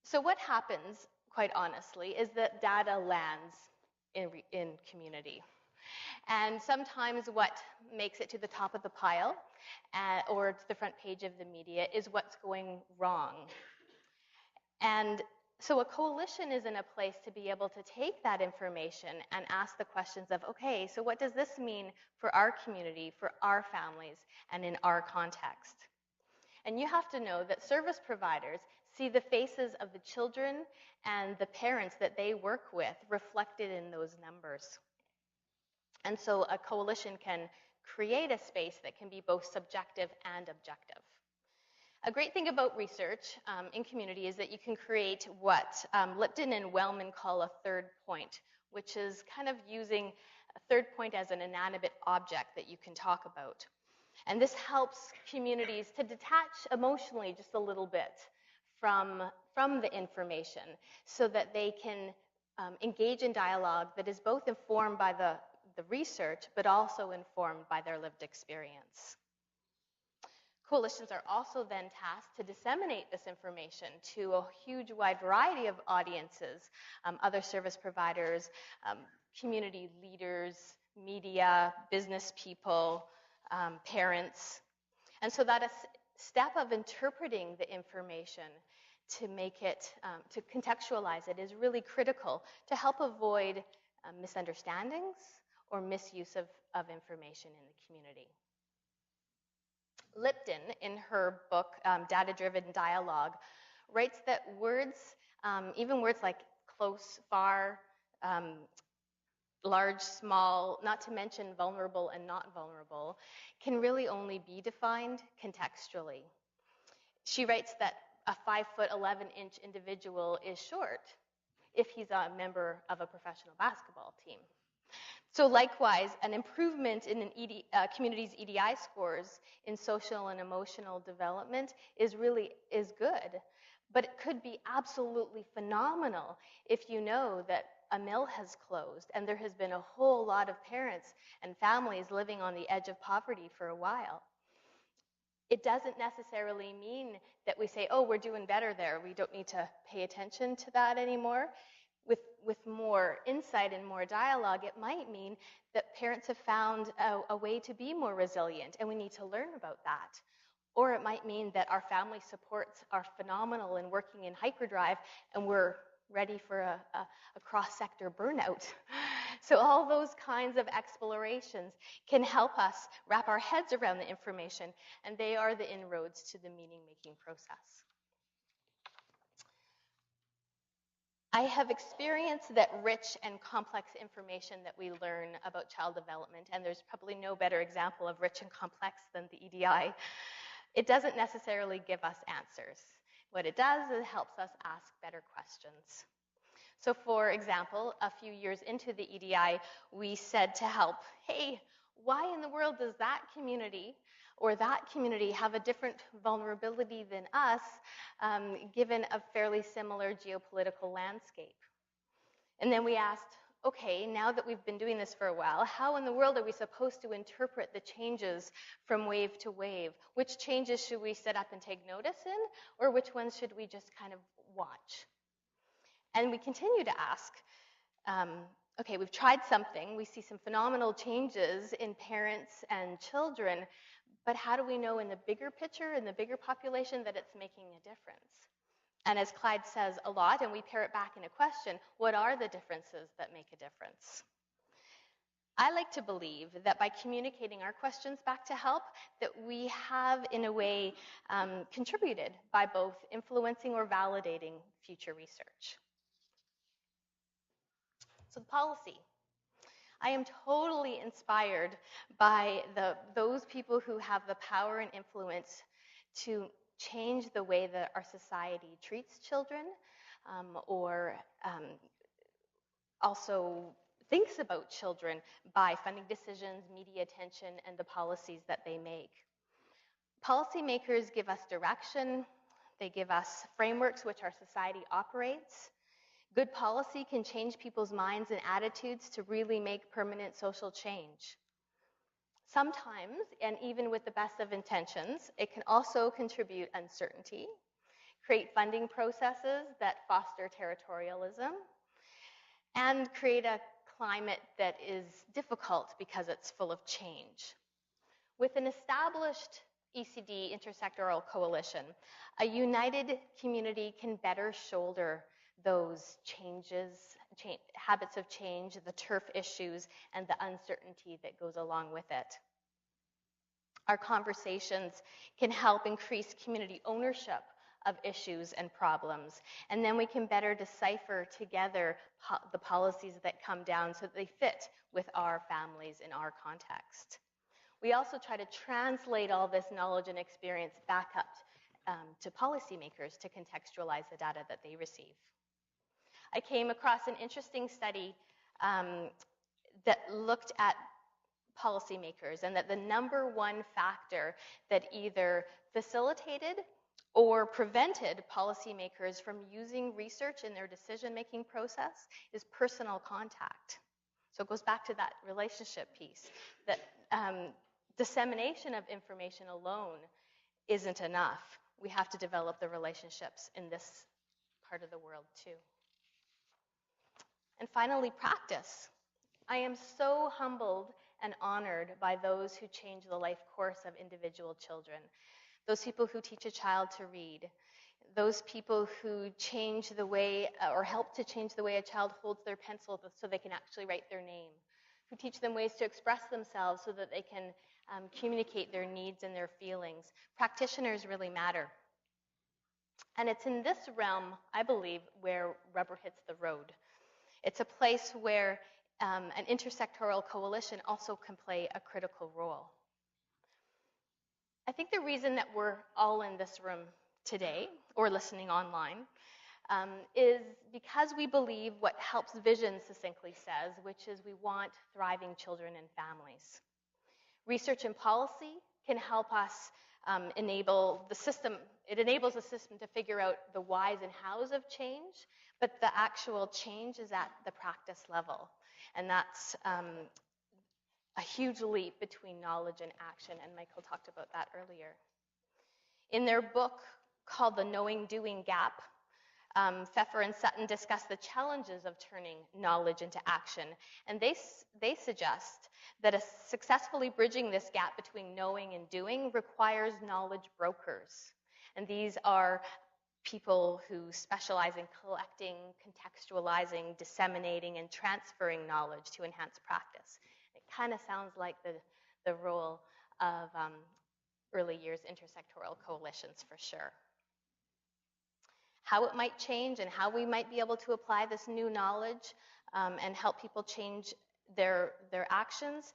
So what happens, quite honestly, is that data lands in community. And sometimes what makes it to the top of the pile or to the front page of the media is what's going wrong. And so a coalition is in a place to be able to take that information and ask the questions of, okay, so what does this mean for our community, for our families, and in our context? And you have to know that service providers see the faces of the children and the parents that they work with reflected in those numbers. And so a coalition can create a space that can be both subjective and objective. A great thing about research in community is that you can create what Lipton and Wellman call a third point, which is kind of using a third point as an inanimate object that you can talk about. And this helps communities to detach emotionally just a little bit from the information so that they can engage in dialogue that is both informed by the research but also informed by their lived experience. Coalitions are also then tasked to disseminate this information to a huge wide variety of audiences, other service providers, community leaders, media, business people, parents. And so that a step of interpreting the information to make it, to contextualize it is really critical to help avoid misunderstandings or misuse of information in the community. Lipton, in her book, Data-Driven Dialogue, writes that words, even words like close, far, large, small, not to mention vulnerable and not vulnerable, can really only be defined contextually. She writes that a 5'11" individual is short if he's a member of a professional basketball team. So likewise, an improvement in an community's EDI scores in social and emotional development is good, but it could be absolutely phenomenal if you know that a mill has closed and there has been a whole lot of parents and families living on the edge of poverty for a while. It doesn't necessarily mean that we say, oh, we're doing better there. We don't need to pay attention to that anymore. With more insight and more dialogue, it might mean that parents have found a way to be more resilient, and we need to learn about that. Or it might mean that our family supports are phenomenal in working in hyperdrive, and we're ready for a cross-sector burnout. So all those kinds of explorations can help us wrap our heads around the information, and they are the inroads to the meaning-making process. I have experienced that rich and complex information that we learn about child development, and there's probably no better example of rich and complex than the EDI. It doesn't necessarily give us answers. What it does is it helps us ask better questions. So for example, a few years into the EDI, we said to help, hey, why in the world does that community or that community have a different vulnerability than us, given a fairly similar geopolitical landscape? And then we asked, okay, now that we've been doing this for a while, how in the world are we supposed to interpret the changes from wave to wave? Which changes should we set up and take notice in, or which ones should we just kind of watch? And we continue to ask, okay, we've tried something, we see some phenomenal changes in parents and children, but how do we know in the bigger picture, in the bigger population, that it's making a difference? And as Clyde says a lot, and we pair it back in a question, what are the differences that make a difference? I like to believe that by communicating our questions back to help, that we have, in a way, contributed by both influencing or validating future research. So the policy. I am totally inspired by those people who have the power and influence to change the way that our society treats children, or also thinks about children by funding decisions, media attention, and the policies that they make. Policymakers give us direction. They give us frameworks which our society operates. Good policy can change people's minds and attitudes to really make permanent social change. Sometimes, and even with the best of intentions, it can also contribute uncertainty, create funding processes that foster territorialism, and create a climate that is difficult because it's full of change. With an established ECD intersectoral coalition, a united community can better shoulder those changes, habits of change, the turf issues, and the uncertainty that goes along with it. Our conversations can help increase community ownership of issues and problems, and then we can better decipher together the policies that come down so that they fit with our families in our context. We also try to translate all this knowledge and experience back up to policymakers to contextualize the data that they receive. I came across an interesting study that looked at policymakers, and that the number one factor that either facilitated or prevented policymakers from using research in their decision-making process is personal contact. So it goes back to that relationship piece, that dissemination of information alone isn't enough. We have to develop the relationships in this part of the world too. And finally, practice. I am so humbled and honored by those who change the life course of individual children, those people who teach a child to read, those people who change the way or help to change the way a child holds their pencil so they can actually write their name, who teach them ways to express themselves so that they can communicate their needs and their feelings. Practitioners really matter. And it's in this realm, I believe, where rubber hits the road. It's a place where an intersectoral coalition also can play a critical role. I think the reason that we're all in this room today, or listening online, is because we believe what Help's vision succinctly says, which is we want thriving children and families. Research and policy can help us enable the system. It enables the system to figure out the whys and hows of change, but the actual change is at the practice level. And that's a huge leap between knowledge and action, and Michael talked about that earlier. In their book called The Knowing-Doing Gap, Pfeffer and Sutton discuss the challenges of turning knowledge into action, and they suggest that successfully bridging this gap between knowing and doing requires knowledge brokers. And these are people who specialize in collecting, contextualizing, disseminating, and transferring knowledge to enhance practice. It kind of sounds like the role of early years intersectoral coalitions for sure. How it might change and how we might be able to apply this new knowledge and help people change their actions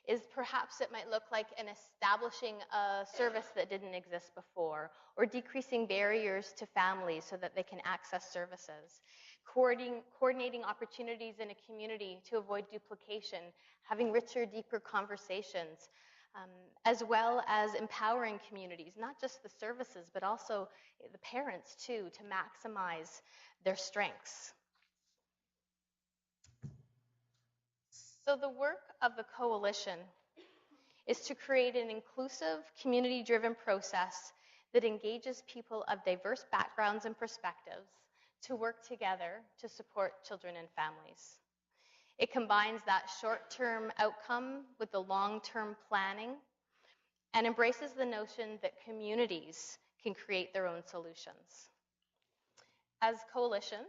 is perhaps it might look like an establishing a service that didn't exist before, or decreasing barriers to families so that they can access services, coordinating opportunities in a community to avoid duplication, having richer, deeper conversations, as well as empowering communities, not just the services, but also the parents too, to maximize their strengths. So the work of the coalition is to create an inclusive, community-driven process that engages people of diverse backgrounds and perspectives to work together to support children and families. It combines that short-term outcome with the long-term planning and embraces the notion that communities can create their own solutions. As coalitions,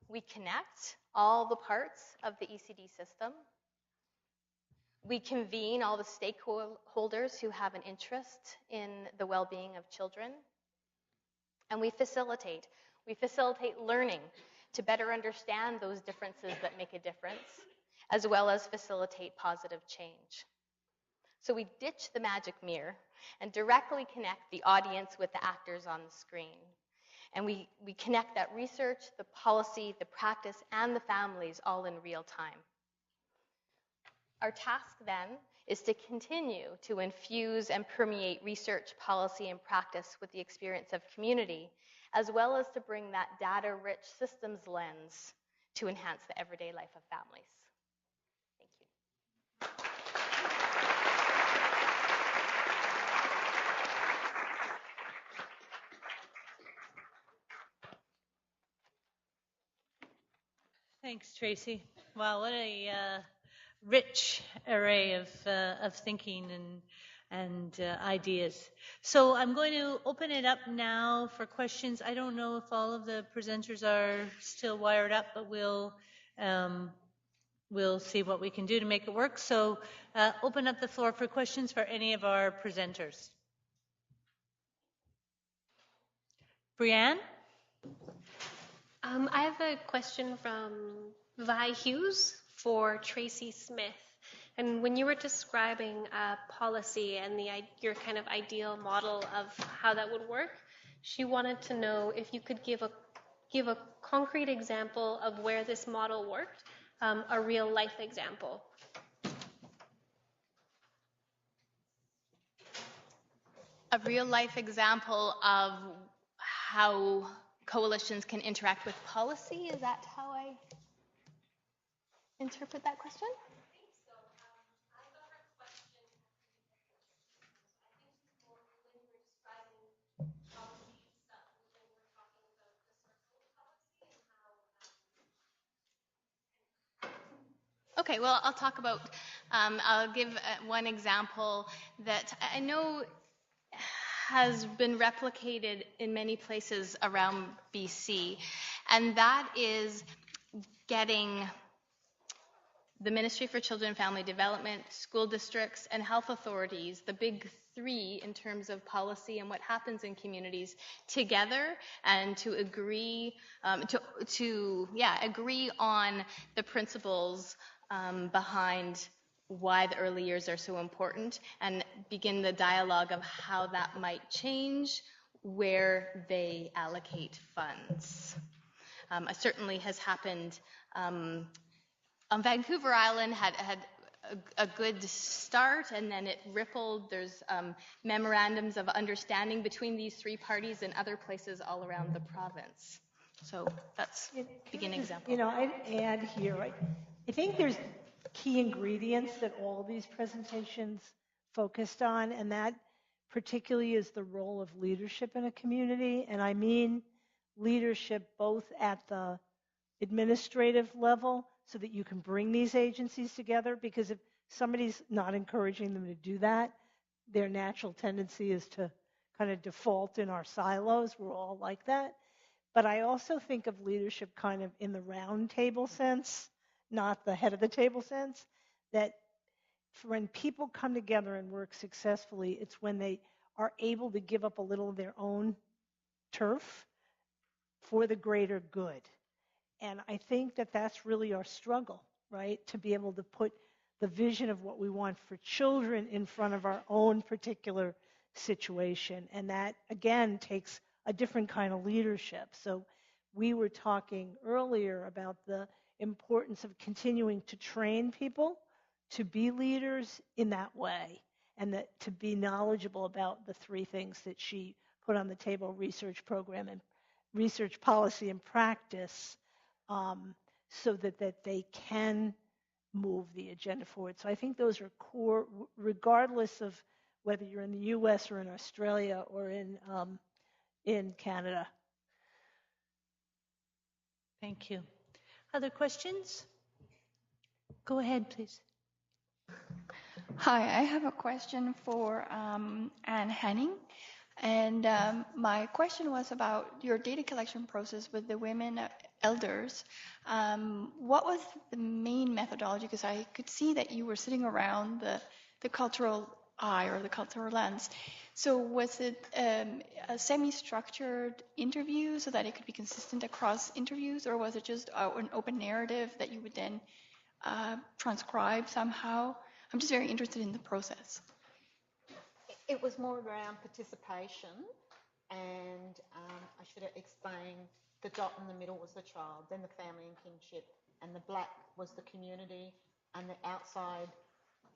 we connect all the parts of the ECD system. We convene all the stakeholders who have an interest in the well-being of children. And we facilitate. We facilitate learning to better understand those differences that make a difference, as well as facilitate positive change. So we ditch the magic mirror and directly connect the audience with the actors on the screen. And we connect that research, the policy, the practice, and the families all in real time. Our task then is to continue to infuse and permeate research, policy, and practice with the experience of community, as well as to bring that data-rich systems lens to enhance the everyday life of families. Thank you. Thanks, Tracy. Wow, what a rich array of thinking and ideas. So I'm going to open it up now for questions. I don't know if all of the presenters are still wired up, but we'll see what we can do to make it work. So open up the floor for questions for any of our presenters. Brianne? I have a question from Vi Hughes for Tracy Smyth. And when you were describing policy and your kind of ideal model of how that would work, she wanted to know if you could give a concrete example of where this model worked, a real life example. A real life example of how coalitions can interact with policy? Is that how I interpret that question? I think so. I got her question. I think more when you were describing policy stuff, when we were talking about the circle of policy and how. Okay, well, I'll talk about, I'll give one example that I know has been replicated in many places around BC, and that is getting the Ministry for Children and Family Development, school districts, and health authorities, the big three in terms of policy and what happens in communities, together and to agree agree on the principles behind why the early years are so important, and begin the dialogue of how that might change where they allocate funds. It certainly has happened on Vancouver Island, had a good start, and then it rippled. There's memorandums of understanding between these three parties and other places all around the province. So that's a beginning example. I'd add here, I think there's key ingredients that all these presentations focused on, and that particularly is the role of leadership in a community. And I mean leadership both at the administrative level, so that you can bring these agencies together, because if somebody's not encouraging them to do that, their natural tendency is to kind of default in our silos. We're all like that. But I also think of leadership kind of in the round table sense, not the head of the table sense, that when people come together and work successfully, it's when they are able to give up a little of their own turf for the greater good. And I think that that's really our struggle, right? To be able to put the vision of what we want for children in front of our own particular situation. And that, again, takes a different kind of leadership. So we were talking earlier about the importance of continuing to train people to be leaders in that way, and that to be knowledgeable about the three things that she put on the table: research, program, and research, policy, and practice, so that they can move the agenda forward. So I think those are core, regardless of whether you're in the U.S. or in Australia or in Canada. Thank you. Other questions? Go ahead, please. Hi, I have a question for Anne Henning. And my question was about your data collection process with the women elders. What was the main methodology? Because I could see that you were sitting around the cultural eye or the cultural lens. So was it a semi-structured interview so that it could be consistent across interviews, or was it just an open narrative that you would then transcribe somehow? I'm just very interested in the process. It was more around participation, and I should have explained the dot in the middle was the child, then the family and kinship, and the black was the community, and the outside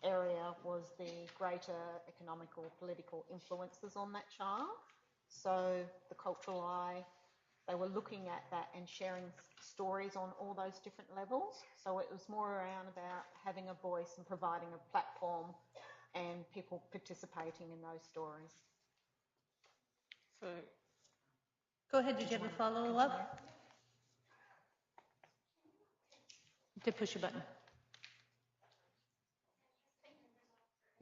area was the greater economical, political influences on that child. So the cultural eye, they were looking at that and sharing stories on all those different levels. So it was more around about having a voice and providing a platform and people participating in those stories. So, go ahead. Did you have a follow-up? To push a button.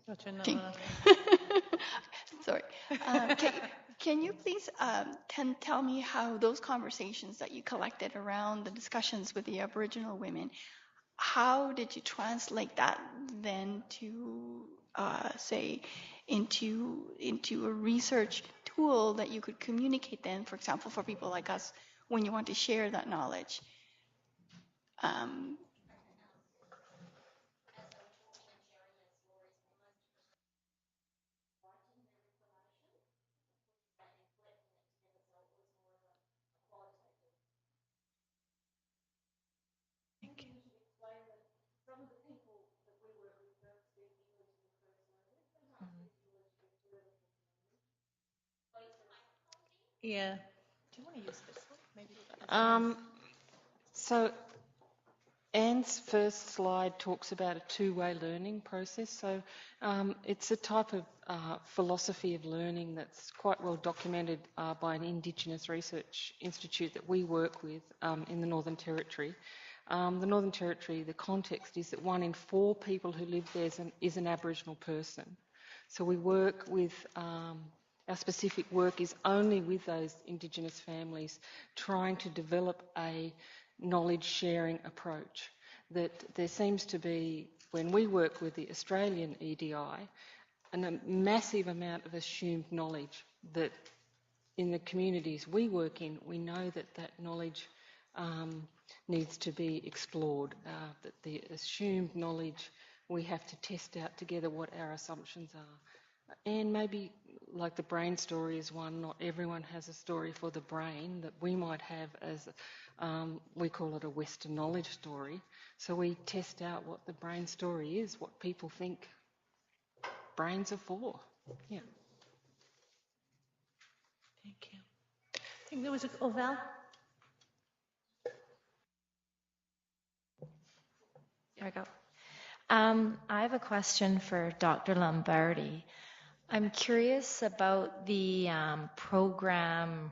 I'll turn that Okay. one off. Sorry. Can you please tell me how those conversations that you collected around the discussions with the Aboriginal women, how did you translate that then to, say, into a research tool that you could communicate then, for example, for people like us, when you want to share that knowledge? Yeah. Do you want to use this one? Maybe. So Anne's first slide talks about a two-way learning process. So it's a type of philosophy of learning that's quite well documented by an Indigenous research institute that we work with in the Northern Territory. The Northern Territory, the context is that 1 in 4 people who live there is an Aboriginal person. So we work with, our specific work is only with those Indigenous families, trying to develop a knowledge sharing approach. That there seems to be, when we work with the Australian EDI, a massive amount of assumed knowledge that in the communities we work in, we know that that knowledge needs to be explored, that the assumed knowledge, we have to test out together what our assumptions are. And maybe, like the brain story is one, not everyone has a story for the brain that we might have as, we call it a Western knowledge story. So we test out what the brain story is, what people think brains are for. Yeah. Thank you. I think there was a Val. There we go. I have a question for Dr. Lombardi. I'm curious about the program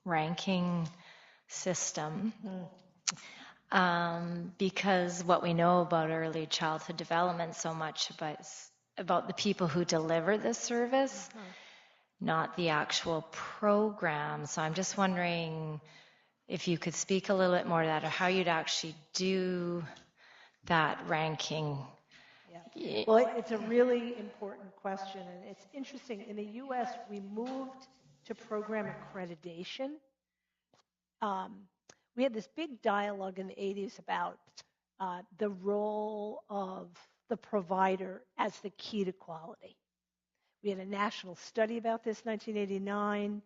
ranking system, because what we know about early childhood development so much about the people who deliver this service, not the actual program. So I'm just wondering if you could speak a little bit more to that, or how you'd actually do that ranking. Yeah. Well, it's a really important question, and it's interesting. In the U.S., we moved to program accreditation. We had this big dialogue in the 80s about the role of the provider as the key to quality. We had a national study about this, 1989.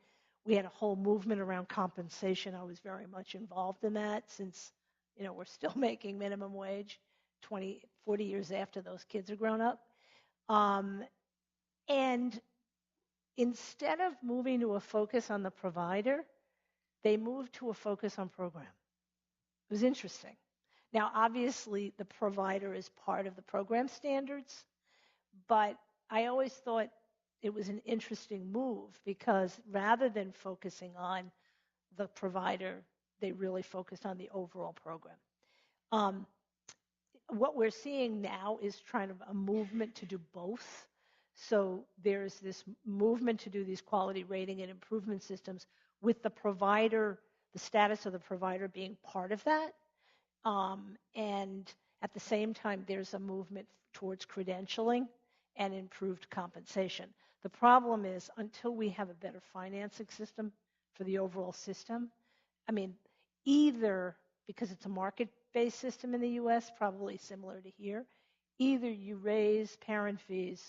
We had a whole movement around compensation. I was very much involved in that since, we're still making minimum wage 20, 40 years after those kids are grown up. And instead of moving to a focus on the provider, they moved to a focus on program. It was interesting. Now, obviously, the provider is part of the program standards, but I always thought it was an interesting move because rather than focusing on the provider, they really focused on the overall program. What we're seeing now is trying to a movement to do both. So there's this movement to do these quality rating and improvement systems with the provider, the status of the provider being part of that. And at the same time, there's a movement towards credentialing and improved compensation. The problem is until we have a better financing system for the overall system, either because it's a market-based system in the U.S., probably similar to here, either you raise parent fees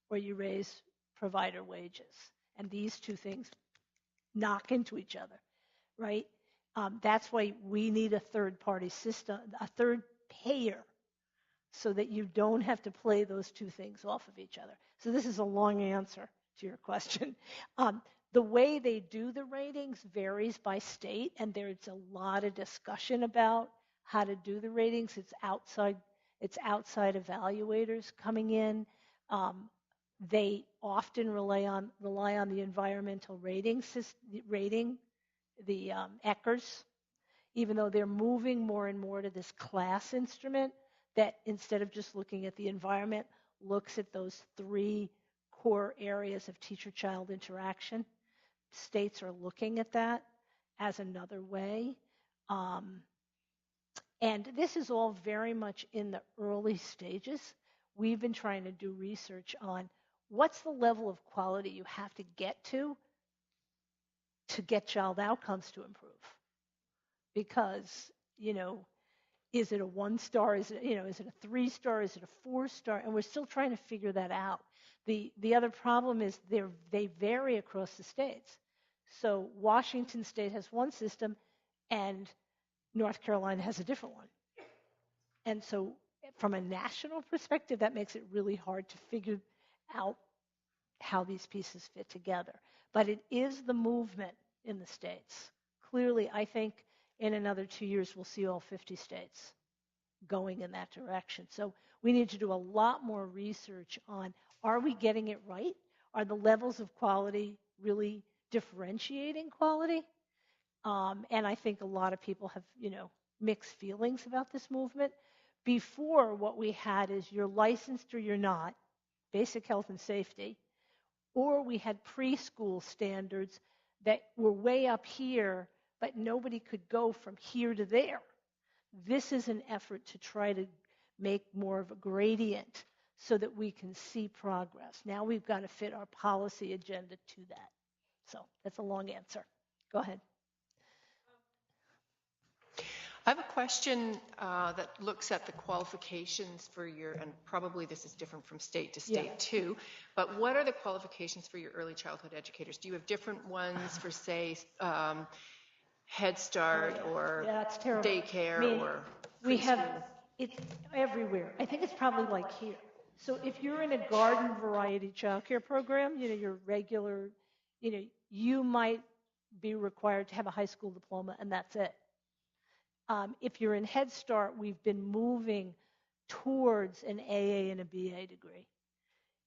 or you raise provider wages. And these two things knock into each other, right? That's why we need a third-party system, a third payer, so that you don't have to play those two things off of each other. So this is a long answer to your question. The way they do the ratings varies by state, and there's a lot of discussion about how to do the ratings. It's outside evaluators coming in. They often rely on the environmental rating, the ECRs. even though they're moving more and more to this class instrument that instead of just looking at the environment, looks at those 3 core areas of teacher-child interaction. States are looking at that as another way. And this is all very much in the early stages. We've been trying to do research on what's the level of quality you have to get child outcomes to improve. Because, is it a 1-star? Is it a 3-star? Is it a 4-star? And we're still trying to figure that out. The other problem is they vary across the states. So Washington State has one system, and North Carolina has a different one. And so from a national perspective, that makes it really hard to figure out how these pieces fit together. But it is the movement in the states. Clearly, I think in another 2 years, we'll see all 50 states going in that direction. So we need to do a lot more research on, are we getting it right? Are the levels of quality really differentiating quality? And I think a lot of people have, mixed feelings about this movement. Before, what we had is you're licensed or you're not, basic health and safety, or we had preschool standards that were way up here, but nobody could go from here to there. This is an effort to try to make more of a gradient so that we can see progress. Now we've got to fit our policy agenda to that. So that's a long answer. Go ahead. I have a question that looks at the qualifications for your, and probably this is different from state to state too, but what are the qualifications for your early childhood educators? Do you have different ones for, say, Head Start or daycare or we have, it's everywhere. I think it's probably like here. So if you're in a garden variety childcare program, your regular, you might be required to have a high school diploma and that's it. If you're in Head Start, we've been moving towards an AA and a BA degree.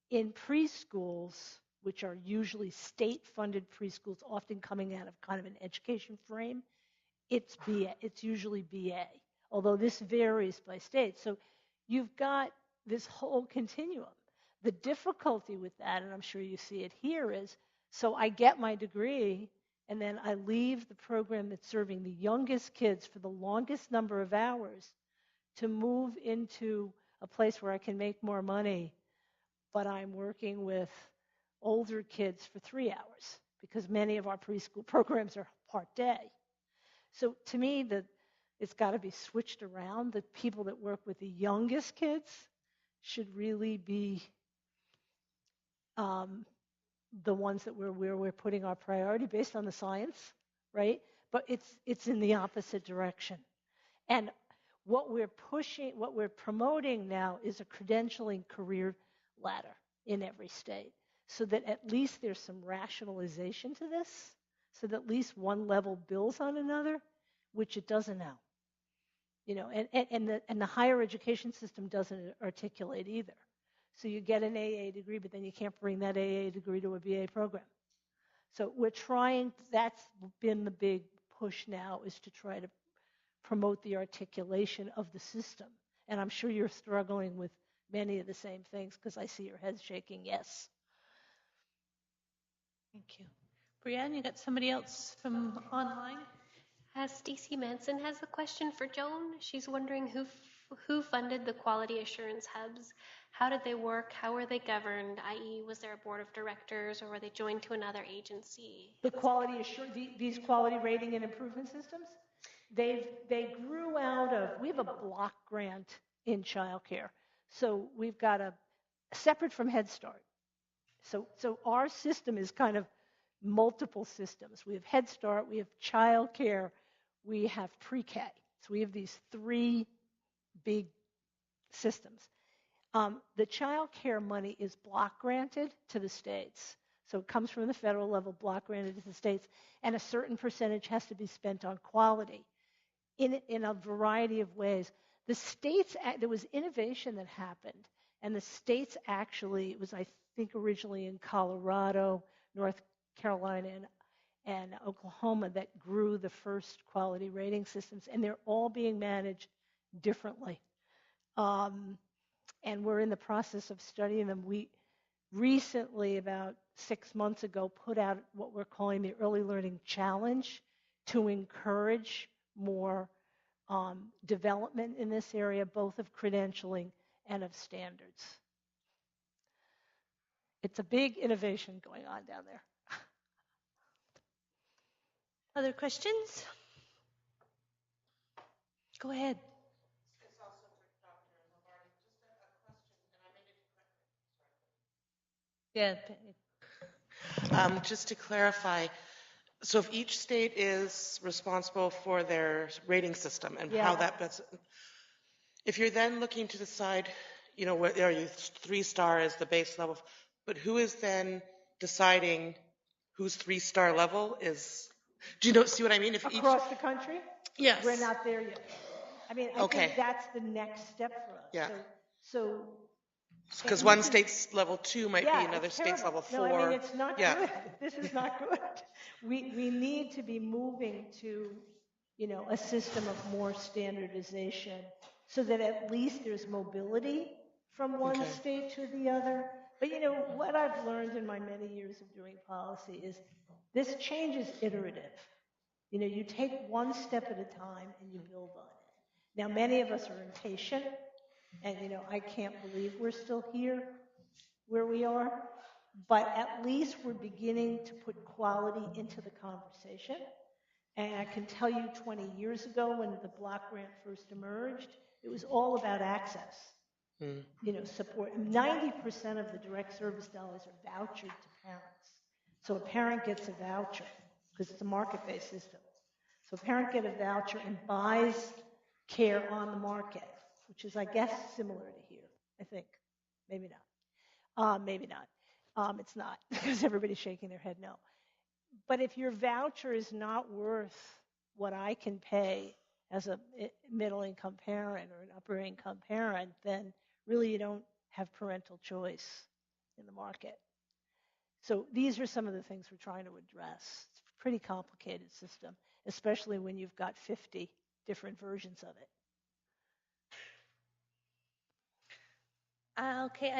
In preschools, which are usually state-funded preschools, often coming out of kind of an education frame, it's BA. It's usually BA, although this varies by state. So you've got this whole continuum. The difficulty with that, and I'm sure you see it here, is so I get my degree, and then I leave the program that's serving the youngest kids for the longest number of hours to move into a place where I can make more money, but I'm working with older kids for 3 hours because many of our preschool programs are part day. So to me, it's got to be switched around. The people that work with the youngest kids should really be the ones that we're putting our priority based on the science, right? But it's in the opposite direction. And what we're promoting now is a credentialing career ladder in every state, so that at least there's some rationalization to this, so that at least one level builds on another, which it doesn't now. And the higher education system doesn't articulate either. So you get an AA degree, but then you can't bring that AA degree to a BA program. So we're trying, that's been the big push now, is to try to promote the articulation of the system. And I'm sure you're struggling with many of the same things because I see your head shaking, yes. Thank you. Brianne, you got somebody else from online? Stacey Manson has a question for Joan. She's wondering who funded the quality assurance hubs? How did they work? How were they governed? I.e., was there a board of directors or were they joined to another agency? The quality these quality rating and improvement systems, they grew out of, we have a block grant in childcare. So we've got a separate from Head Start. So our system is kind of multiple systems. We have Head Start, we have childcare, we have pre-K. So we have these 3 big systems. The child care money is block granted to the states. So it comes from the federal level, block granted to the states, and a certain percentage has to be spent on quality in a variety of ways. The states, there was innovation that happened, and the states actually, it was I think originally in Colorado, North Carolina, and Oklahoma that grew the first quality rating systems, and they're all being managed differently. And we're in the process of studying them. We recently, about 6 months ago, put out what we're calling the Early Learning Challenge to encourage more development in this area, both of credentialing and of standards. It's a big innovation going on down there. Other questions? Go ahead. It's also for Dr. Lombardi. Just a question, and I may need to correct. Yeah. Just to clarify, so if each state is responsible for their rating system and how that best, if you're then looking to decide, you know, what are you 3-star as the base level, but who is then deciding whose 3-star level is? Do you see what I mean? If across the country? Yes. We're not there yet. I mean, I think that's the next step for us. Yeah. So because one state's level 2 might be another state's level 4. No, I mean, it's not good. This is not good. We need to be moving to, you know, a system of more standardization so that at least there's mobility from one state to the other. But, you know, what I've learned in my many years of doing policy is this change is iterative. You know, you take one step at a time and you build on it. Now, many of us are impatient, and, you know, I can't believe we're still here where we are, but at least we're beginning to put quality into the conversation. And I can tell you 20 years ago when the block grant first emerged, it was all about access. You know, support. 90% of the direct service dollars are vouchered to parents. So a parent gets a voucher because it's a market-based system. So a parent gets a voucher and buys care on the market, which is, I guess, similar to here, I think. Maybe not. Maybe not. It's not, because everybody's shaking their head no. But if your voucher is not worth what I can pay as a middle-income parent or an upper-income parent, then really you don't have parental choice in the market. So these are some of the things we're trying to address. It's a pretty complicated system, especially when you've got 50 different versions of it. Okay,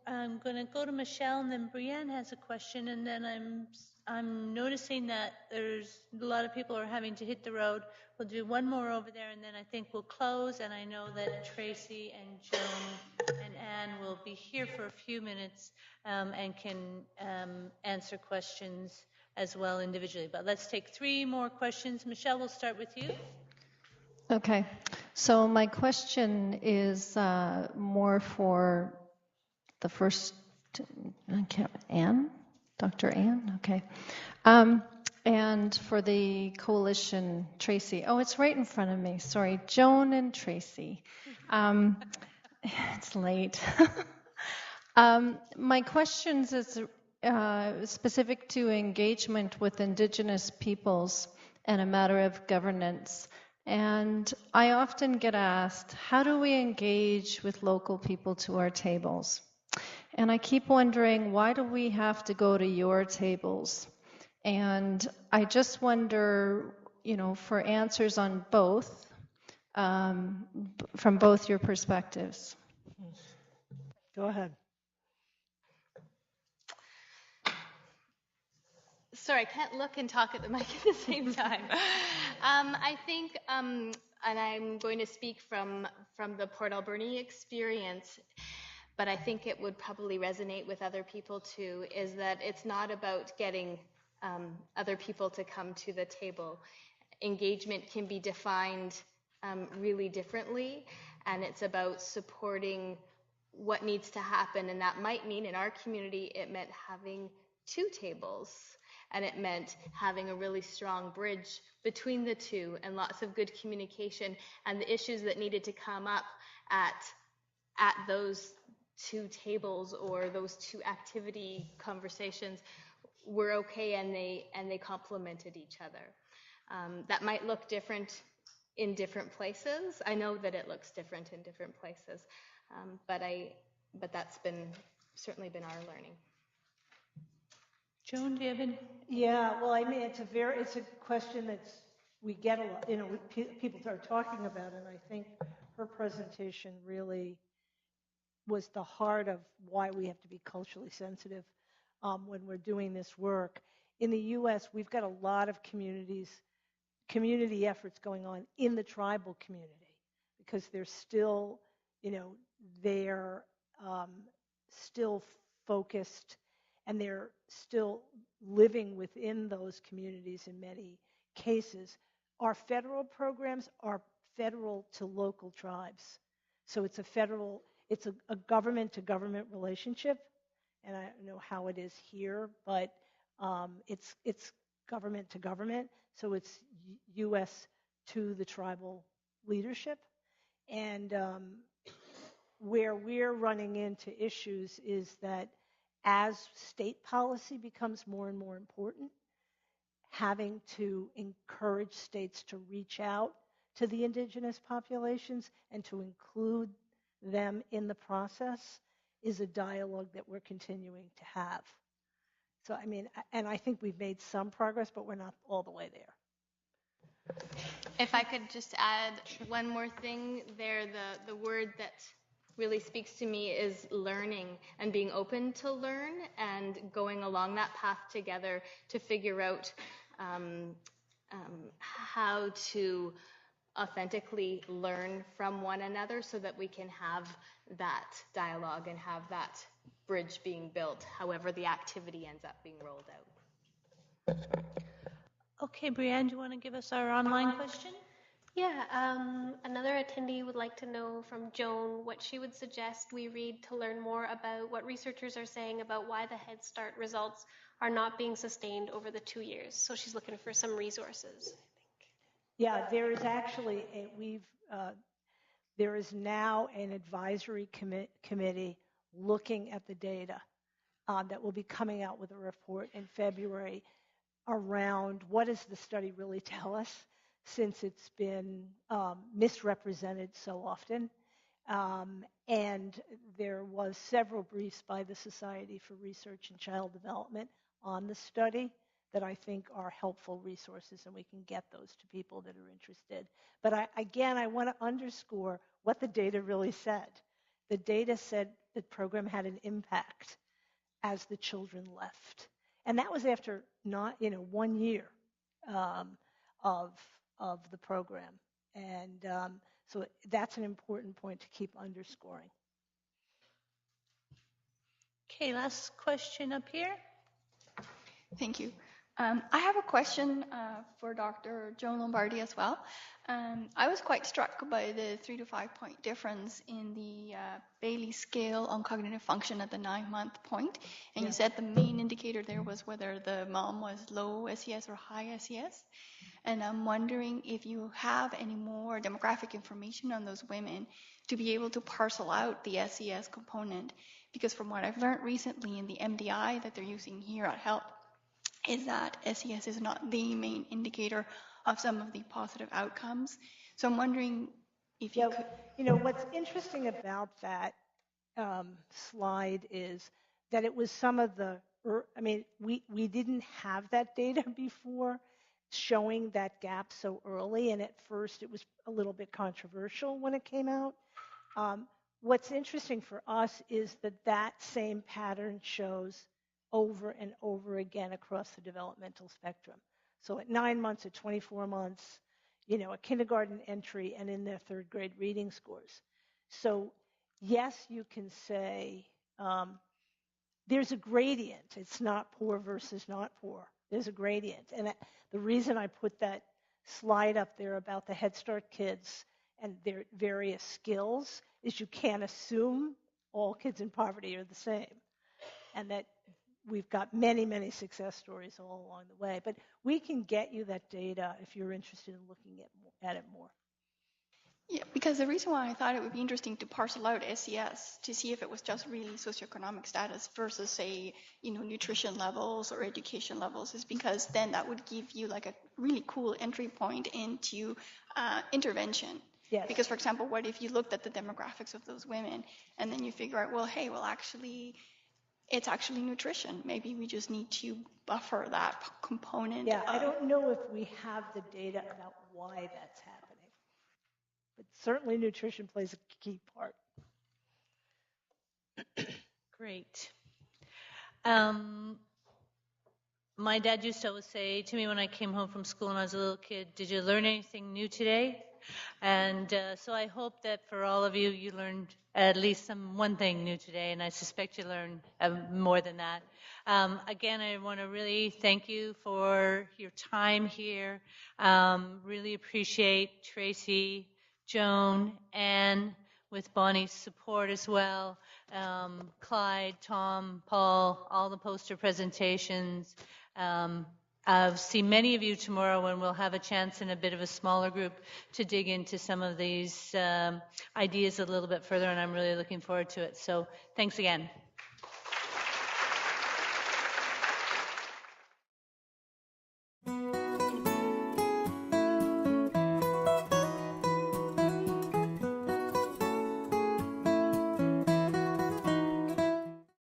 I'm going to go to Michelle, and then Brianne has a question, and then I'm noticing that there's a lot of people are having to hit the road. We'll do one more over there, and then I think we'll close, and I know that Tracy and Joan and Anne will be here for a few minutes and can answer questions as well individually. But let's take 3 more questions. Michelle, we'll start with you. Okay, so my question is more for the first, Anne? Dr. Anne? Okay. And for the coalition, Tracy. Oh, it's right in front of me. Sorry, Joan and Tracy. It's late. My questions is specific to engagement with Indigenous peoples and a matter of governance. And I often get asked, how do we engage with local people to our tables? And I keep wondering, why do we have to go to your tables? And I just wonder, you know, for answers on both, from both your perspectives. Go ahead. Sorry, I can't look and talk at the mic at the same time. I think, and I'm going to speak from the Port Alberni experience, but I think it would probably resonate with other people too, is that it's not about getting other people to come to the table. Engagement can be defined really differently, and it's about supporting what needs to happen, and that might mean in our community it meant having 2 tables. And it meant having a really strong bridge between the 2 and lots of good communication, and the issues that needed to come up at those 2 tables or those 2 activity conversations were okay, and they complemented each other. That might look different in different places. I know that it looks different in different places, but that's certainly been our learning. Joan, do you have any? Yeah, well, I mean, it's a question we get a lot, people are talking about, and I think her presentation really was the heart of why we have to be culturally sensitive when we're doing this work. In the U.S., we've got a lot of community efforts going on in the tribal community because they're still, they're still focused and they're still living within those communities in many cases. Our federal programs are federal to local tribes. So it's a government-to-government relationship, and I don't know how it is here, but it's government to government, so it's U.S. to the tribal leadership. And where we're running into issues is that as state policy becomes more and more important, having to encourage states to reach out to the Indigenous populations and to include them in the process is a dialogue that we're continuing to have. So, I mean, and I think we've made some progress, but we're not all the way there. If I could just add one more thing there, the word that really speaks to me is learning and being open to learn and going along that path together to figure out how to authentically learn from one another so that we can have that dialogue and have that bridge being built, however the activity ends up being rolled out. Okay, Brianne, do you want to give us our online question? Yeah, another attendee would like to know from Joan what she would suggest we read to learn more about what researchers are saying about why the Head Start results are not being sustained over the 2 years. So she's looking for some resources, I think. Yeah, there is actually there is now an advisory committee looking at the data that will be coming out with a report in February around what does the study really tell us, since it's been misrepresented so often. And there was several briefs by the Society for Research in Child Development on the study that I think are helpful resources, and we can get those to people that are interested. But I want to underscore what the data really said. The data said the program had an impact as the children left. And that was after 1 year of the program. And so that's an important point to keep underscoring. Okay, last question up here. Thank you. I have a question for Dr. Joan Lombardi as well. I was quite struck by the 3 to 5 point difference in the Bailey scale on cognitive function at the 9-month point. And you said the main indicator there was whether the mom was low SES or high SES. And I'm wondering if you have any more demographic information on those women to be able to parcel out the SES component. Because from what I've learned recently in the MDI that they're using here at HELP, is that SES is not the main indicator of some of the positive outcomes. So I'm wondering if you could... what's interesting about that slide is that it was some of the, we didn't have that data before showing that gap so early, and at first it was a little bit controversial when it came out. What's interesting for us is that same pattern shows over and over again across the developmental spectrum. So at 9 months, at 24 months, a kindergarten entry, and in their 3rd grade reading scores. So yes, you can say there's a gradient. It's not poor versus not poor. There's a gradient. And the reason I put that slide up there about the Head Start kids and their various skills is you can't assume all kids in poverty are the same. And that we've got many, many success stories all along the way. But we can get you that data if you're interested in looking at it more. Yeah, because the reason why I thought it would be interesting to parcel out SES to see if it was just really socioeconomic status versus, say, nutrition levels or education levels is because then that would give you like a really cool entry point into intervention. Yes. Because, for example, what if you looked at the demographics of those women and then you figure out, actually, it's actually nutrition. Maybe we just need to buffer that component. Yeah, I don't know if we have the data about why that's happening, but certainly nutrition plays a key part. Great. My dad used to always say to me when I came home from school when I was a little kid, did you learn anything new today? And so I hope that for all of you, you learned at least one thing new today, and I suspect you learned more than that. Again, I want to really thank you for your time here. Really appreciate Tracy, Joan, Anne, with Bonnie's support as well. Clyde, Tom, Paul, all the poster presentations. I'll see many of you tomorrow when we'll have a chance in a bit of a smaller group to dig into some of these ideas a little bit further, and I'm really looking forward to it. So thanks again.